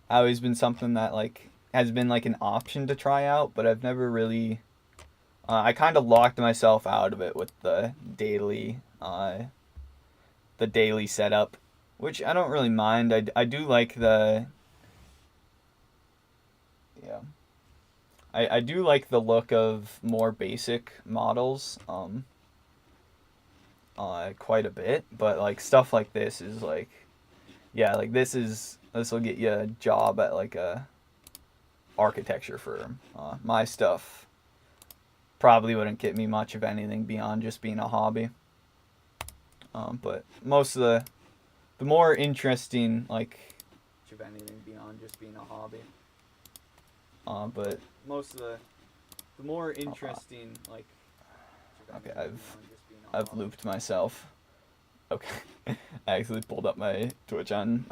always been something that like has been like an option to try out, but I've never really. I kind of locked myself out of it with the daily setup, which I don't really mind. I do like the yeah. I do like the look of more basic models quite a bit, but like stuff like this is like yeah, like this will get you a job at like a architecture firm. My stuff probably wouldn't get me much of anything beyond just being a hobby. But most of the more interesting like of anything beyond just being a hobby. But most of the more interesting like okay, I've looped myself. Okay, I actually pulled up my Twitch on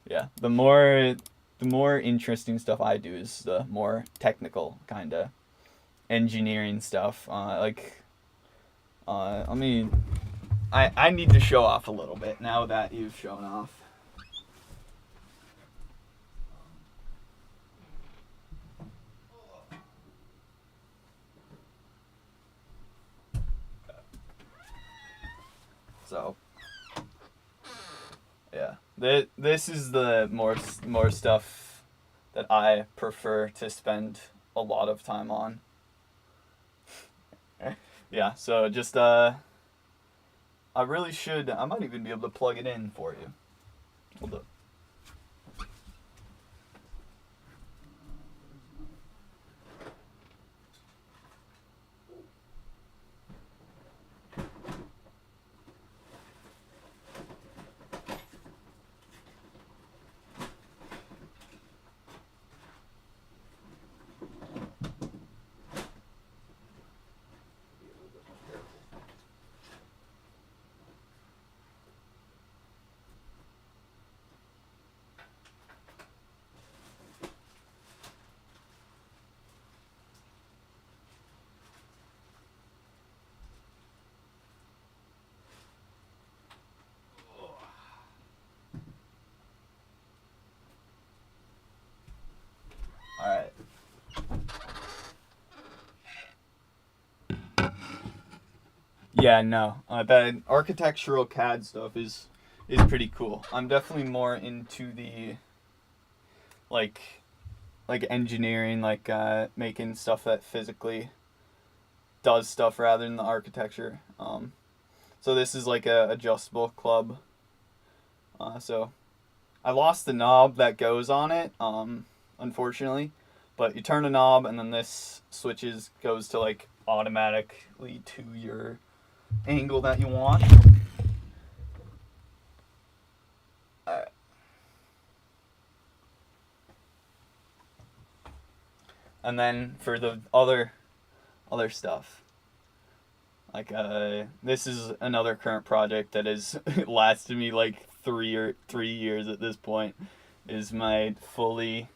yeah, the more interesting stuff I do is the more technical kind of engineering stuff. I mean, I need to show off a little bit now that you've shown off. So, yeah, this is the more stuff that I prefer to spend a lot of time on. Yeah, so just I really should. I might even be able to plug it in for you. Hold up. All right. Yeah, no. The architectural CAD stuff is pretty cool. I'm definitely more into the like like engineering, like making stuff that physically does stuff rather than the architecture. So this is like a adjustable club. So I lost the knob that goes on it, unfortunately. But you turn a knob and then this goes to like automatically to your angle that you want. Alright. And then for the other stuff, like this is another current project that has lasted me like 3 years at this point. Is my fully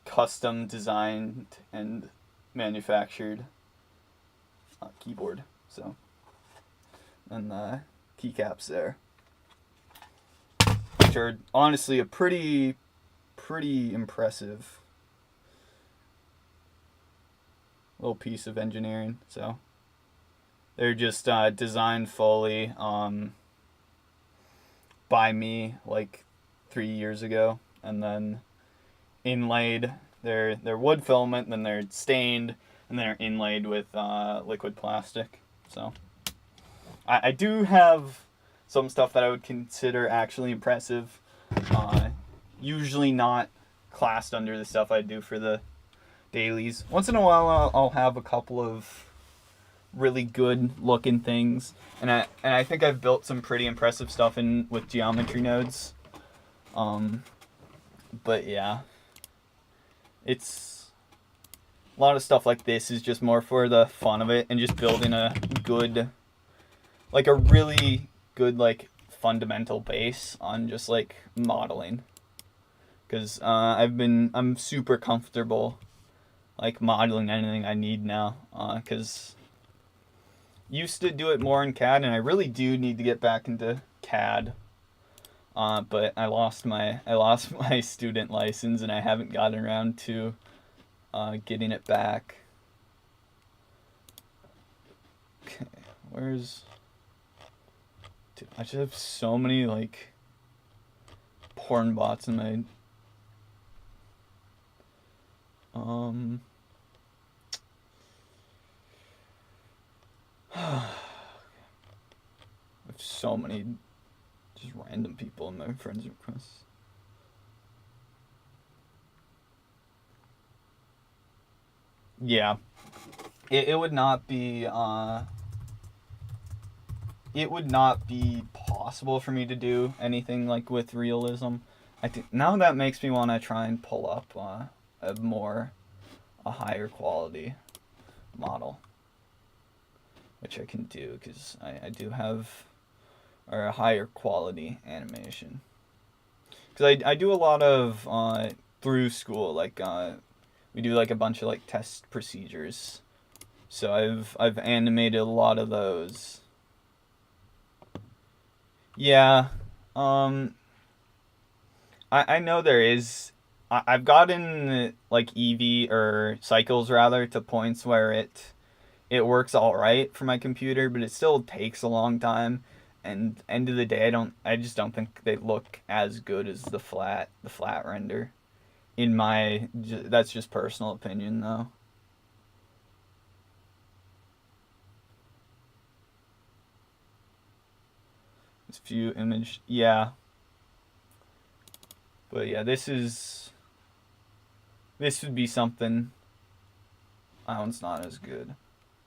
custom designed and manufactured keyboard. So, and the keycaps there, which are honestly a pretty impressive little piece of engineering. So they're just designed fully by me like 3 years ago, and then inlaid. They're wood filament, and then they're stained, and they're inlaid with liquid plastic. So I do have some stuff that I would consider actually impressive. Usually not classed under the stuff I do for the dailies. Once in a while, I'll have a couple of really good looking things, and I think I've built some pretty impressive stuff in with geometry nodes. But yeah, it's a lot of stuff like this is just more for the fun of it and just building a good, like a really good like fundamental base on just like modeling. Because I'm super comfortable like modeling anything I need now. Because used to do it more in CAD, and I really do need to get back into CAD. But I lost my student license, and I haven't gotten around to getting it back. Okay, where's... Dude, I just have so many like porn bots in my I have so many just random people in my friends requests. Yeah. It would not be it would not be possible for me to do anything like with realism. I think now that makes me want to try and pull up a higher quality model, which I can do because I do have a higher quality animation. Because I do a lot of through school, like we do like a bunch of like test procedures, so I've animated a lot of those. Yeah, I know there is. I've gotten like Eevee or Cycles rather to points where it works all right for my computer, but it still takes a long time. And end of the day, I just don't think they look as good as the flat render. That's just personal opinion though. This view image, yeah. But yeah, this would be something. That one's not as good.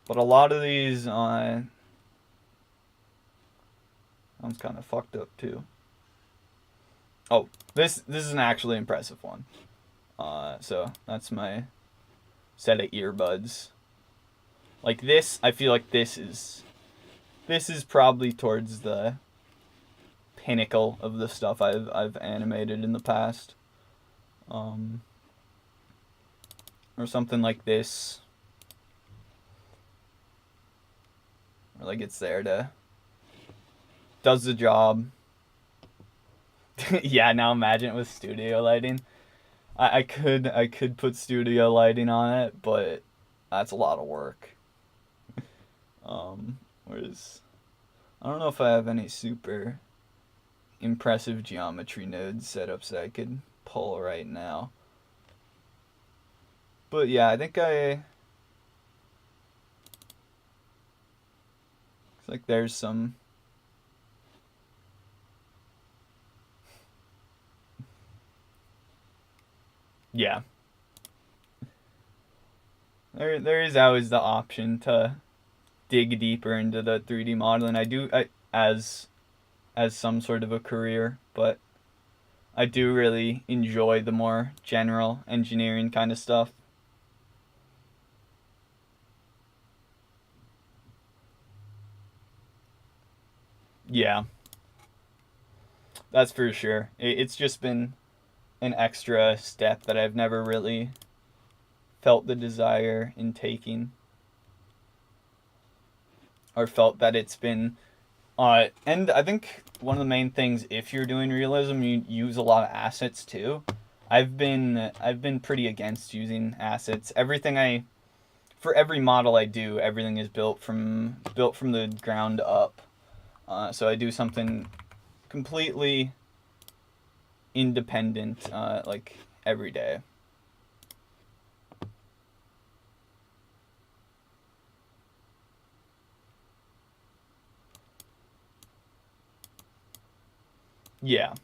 But a lot of these that one's kind of fucked up too. Oh, this is an actually impressive one. So that's my set of earbuds. Like this, I feel like this is probably towards the pinnacle of the stuff I've animated in the past. Or something like this. Or like it's there to does the job. Yeah, now imagine it with studio lighting. I could put studio lighting on it, but that's a lot of work. Whereas I don't know if I have any super impressive geometry nodes set up so I could pull right now. But yeah, I think it's like there's some yeah. There is always the option to dig deeper into the 3D modeling. As some sort of a career, but I do really enjoy the more general engineering kind of stuff. Yeah, that's for sure. It's just been an extra step that I've never really felt the desire in taking, or felt that it's been and I think one of the main things, if you're doing realism, you use a lot of assets too. I've been pretty against using assets. For every model I do, everything is built from the ground up. So I do something completely independent, like every day. Yeah.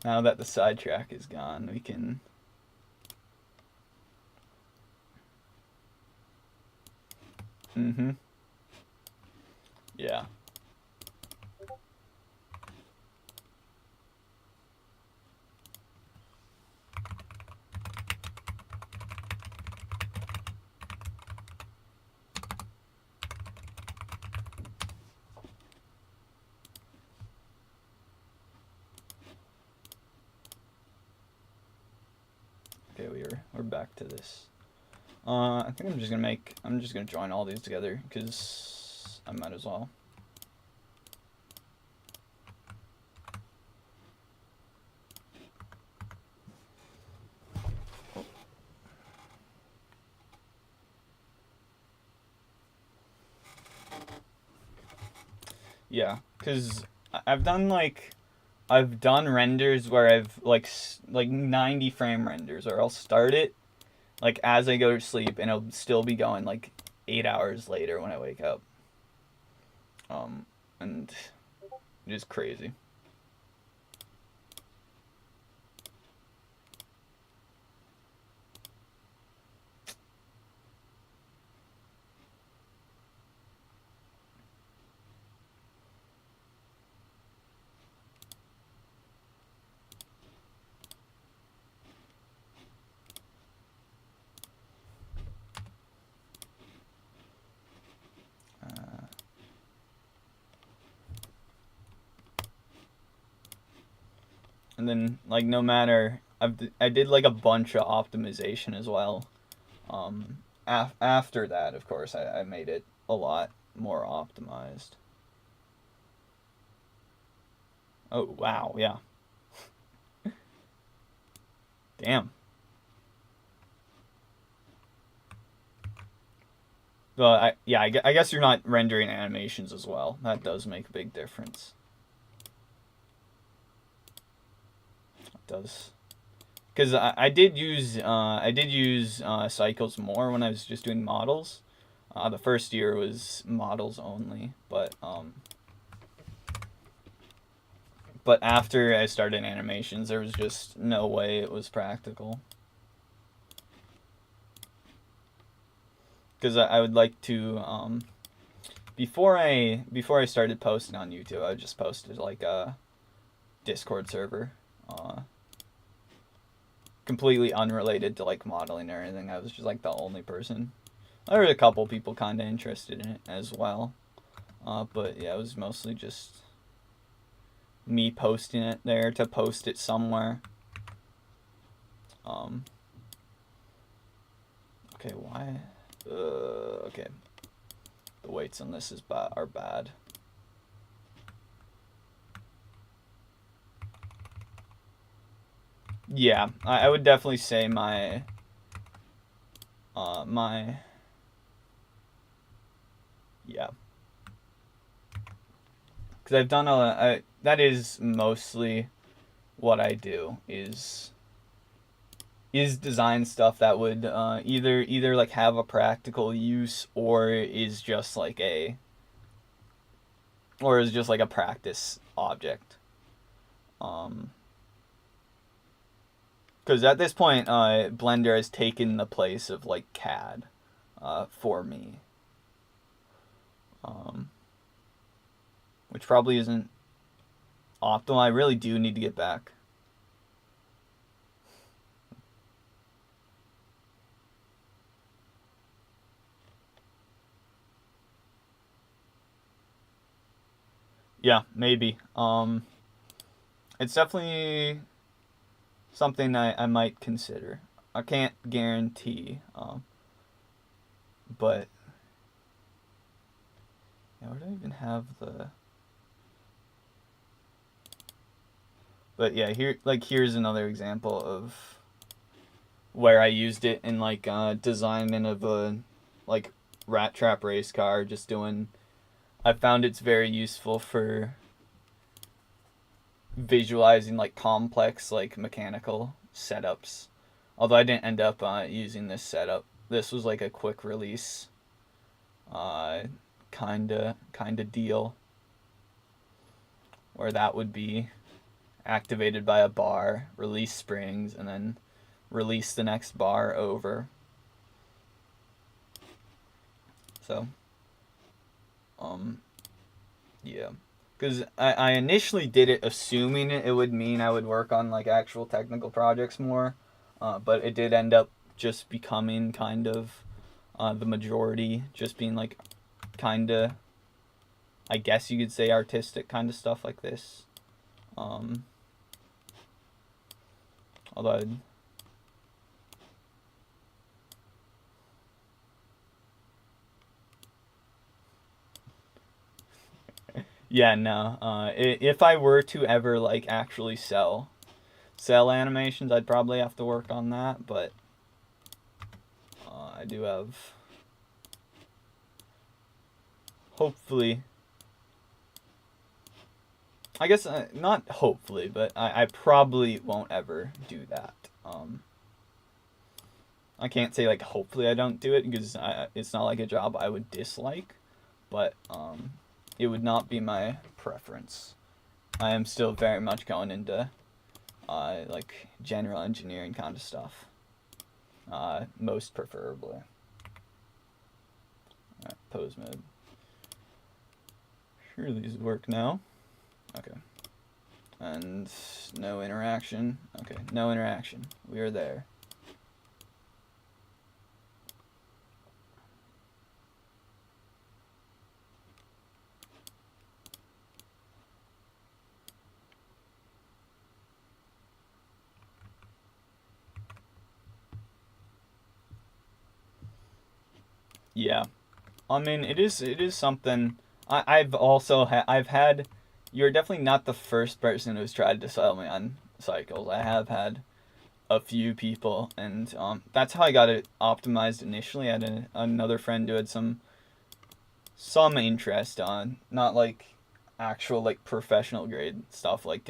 now that the sidetrack is gone, we can... Mm-hmm. Yeah. Okay, we're back to this. I think I'm just gonna join all these together because I might as well. Yeah, because I've done renders where I've like 90 frame renders, or I'll start it like as I go to sleep and it'll still be going like 8 hours later when I wake up. And just crazy. And then like no matter I did like a bunch of optimization as well. After that, of course, I made it a lot more optimized. Oh wow, yeah. Damn. But I guess you're not rendering animations as well. That does make a big difference. It does. Because I did use cycles more when I was just doing models. The first year was models only, but after I started animations, there was just no way it was practical. Because I would like to before I started posting on YouTube, I just posted like a Discord server, completely unrelated to like modeling or anything. I was just like the only person. There were a couple people kind of interested in it as well, but yeah, it was mostly just me posting it there to post it somewhere. Okay, why? Okay. The weights on this are bad. Yeah, I would definitely say my yeah. Because I've done that is mostly what I do is design stuff that would either like have a practical use or is just like a practice object. Because at this point, Blender has taken the place of like CAD for me, which probably isn't optimal. I really do need to get back. Yeah, maybe. It's definitely something I might consider. I can't guarantee, but yeah, where do I even have the? But yeah, here's another example of where I used it in like designment of a like rat trap race car. Just doing, I found it's very useful for visualizing like complex like mechanical setups. Although I didn't end up using this setup. This was like a quick release kinda deal where that would be activated by a bar, release springs, and then release the next bar over. So, yeah. Because I initially did it assuming it would mean I would work on like actual technical projects more, but it did end up just becoming kind of the majority, just being like kind of, I guess you could say, artistic kind of stuff like this. Although yeah, no. If I were to ever like actually sell animations, I'd probably have to work on that. But I do have, hopefully. I guess not hopefully, but I probably won't ever do that. I can't say like hopefully I don't do it because it's not like a job I would dislike, but it would not be my preference. I am still very much going into like general engineering kind of stuff, most preferably. Alright, pose mode. Sure, these work now. Okay. And no interaction. Okay, no interaction. We are there. Yeah. I mean, it is something. I've also I've had. You're definitely not the first person who's tried to sell me on cycles. I have had a few people, and that's how I got it optimized initially. I had another friend who had some interest on, not like actual like professional grade stuff like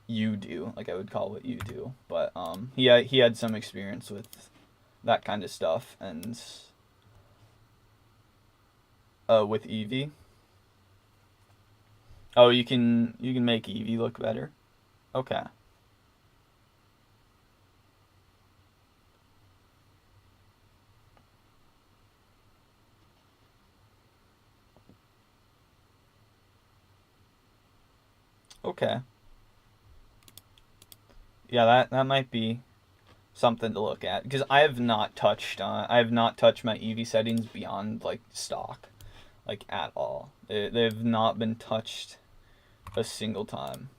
you do, like I would call what you do, but he had some experience with that kind of stuff, and with Eevee. Oh, you can make Eevee look better. Okay. Okay. Yeah, that might be something to look at because I have not touched my Eevee settings beyond like stock, like at all. They've not been touched a single time.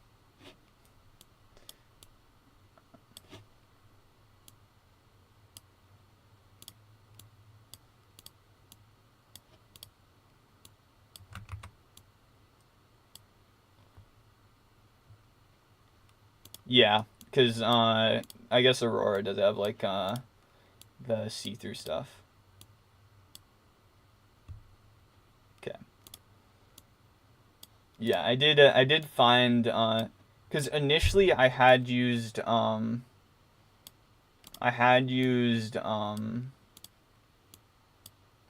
Yeah, because I guess Aurora does have like the see-through stuff. Okay. Yeah, I did find because initially I had used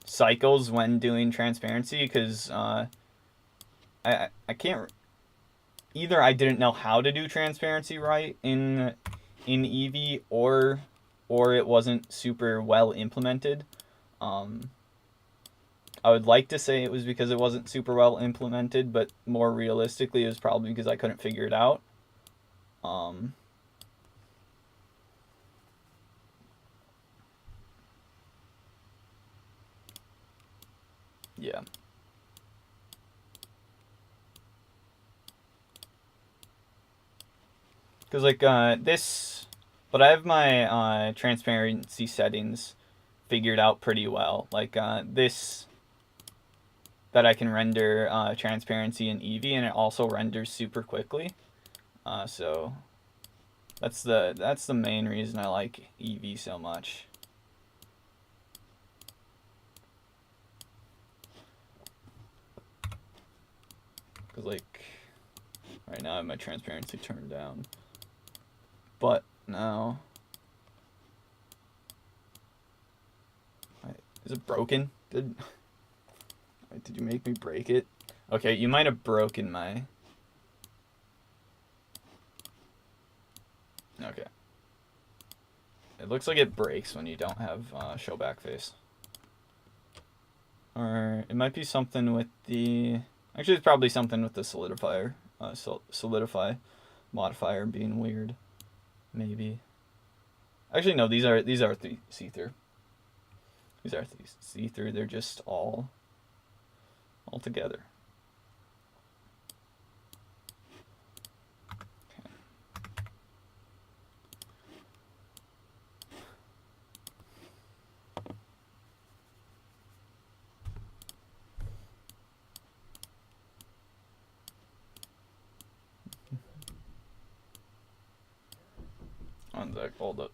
cycles when doing transparency because I can't, either I didn't know how to do transparency right in Eevee, or it wasn't super well implemented. I would like to say it was because it wasn't super well implemented, but more realistically, it was probably because I couldn't figure it out. Yeah. Because like this, but I have my transparency settings figured out pretty well. Like this, that I can render transparency in Eevee, and it also renders super quickly. So that's the main reason I like Eevee so much. Because like right now I have my transparency turned down, but now is it broken? Did you make me break it? Okay, you might have broken my Okay. It looks like it breaks when you don't have show back face. Or it might be something with the... Actually, it's probably something with the solidifier. Solidify modifier being weird. Maybe. Actually, no, these are see-through. These are see-through. They're just all together. On the hold up.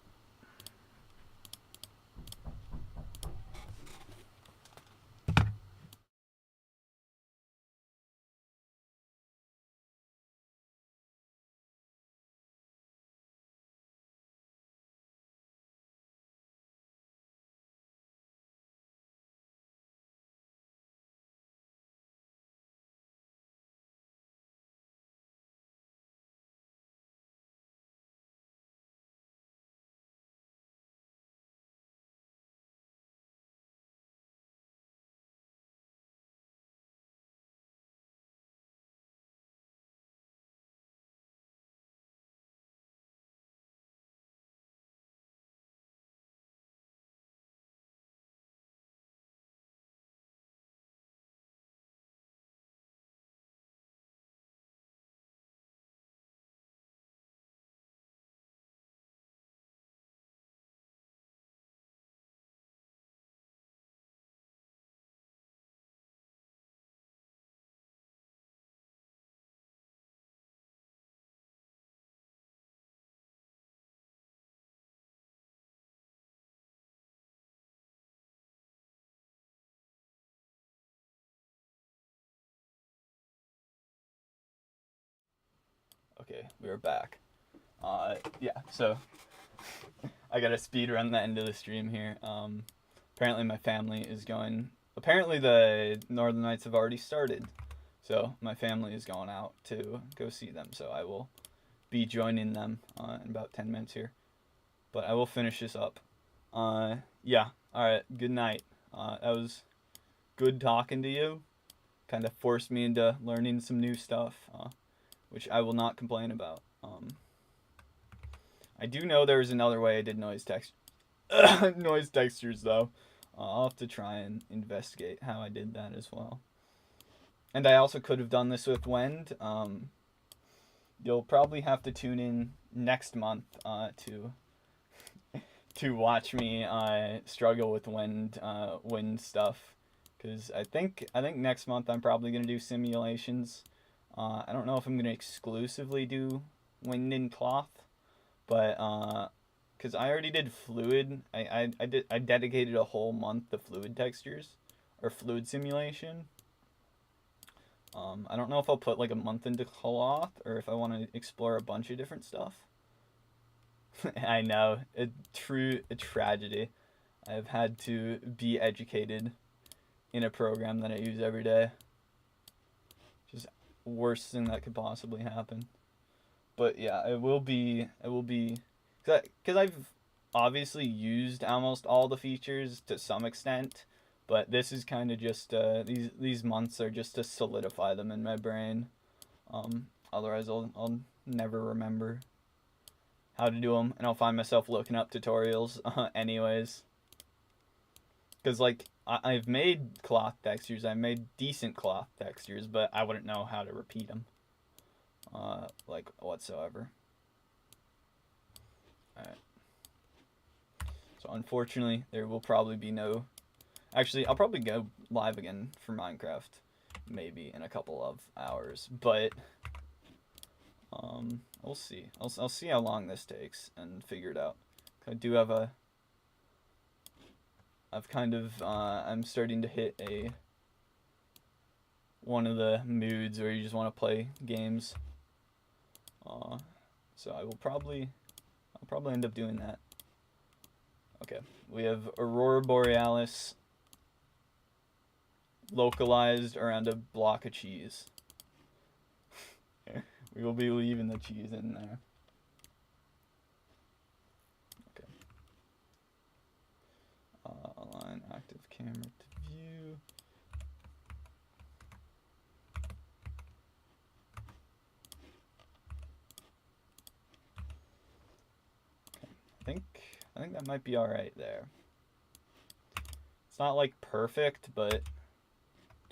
Okay, we're back. Yeah, so I gotta speed run the end of the stream here. Apparently my family is going. Apparently the Northern Lights have already started, so my family is going out to go see them. So I will be joining them in about 10 minutes here. But I will finish this up. Yeah. All right. Good night. That was good talking to you. Kind of forced me into learning some new stuff, which I will not complain about. I do know there was another way I did noise textures though. I'll have to try and investigate how I did that as well. And I also could have done this with Wend. You'll probably have to tune in next month to watch me struggle with wind stuff, because I think next month I'm probably gonna do simulations. I don't know if I'm gonna exclusively do wind and cloth, but because I already did fluid, I dedicated a whole month to fluid textures or fluid simulation. I don't know if I'll put like a month into cloth or if I want to explore a bunch of different stuff. I know, a tragedy. I've had to be educated in a program that I use every day. Just worst thing that could possibly happen. But yeah, it will be, because I've obviously used almost all the features to some extent, but this is kind of just, these months are just to solidify them in my brain. Otherwise I'll never remember how to do them, and I'll find myself looking up tutorials anyways. Because, like, I've made cloth textures, I made decent cloth textures, but I wouldn't know how to repeat them. Like, whatsoever. Alright. So, unfortunately, there will probably be no... Actually, I'll probably go live again for Minecraft, maybe in a couple of hours, but... we'll see. I'll see how long this takes and figure it out. I do have a... I've kind of, I'm starting to hit one of the moods where you just want to play games. So I'll probably end up doing that. Okay, we have Aurora Borealis localized around a block of cheese. We will be leaving the cheese in there. I think that might be alright there. It's not like perfect, but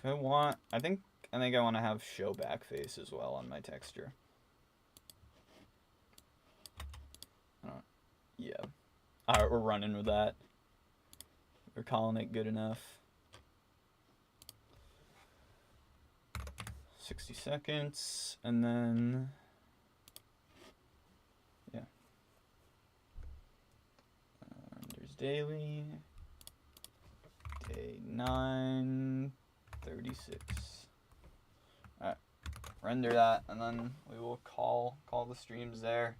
do I want... I think I want to have show back face as well on my texture. Yeah. Alright, we're running with that. We're calling it good enough. 60 seconds, and then... yeah. Renders daily. Day 9, 36. Alright. Render that, and then we will call the streams there.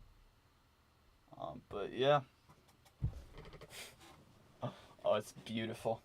But yeah. Oh, it's beautiful.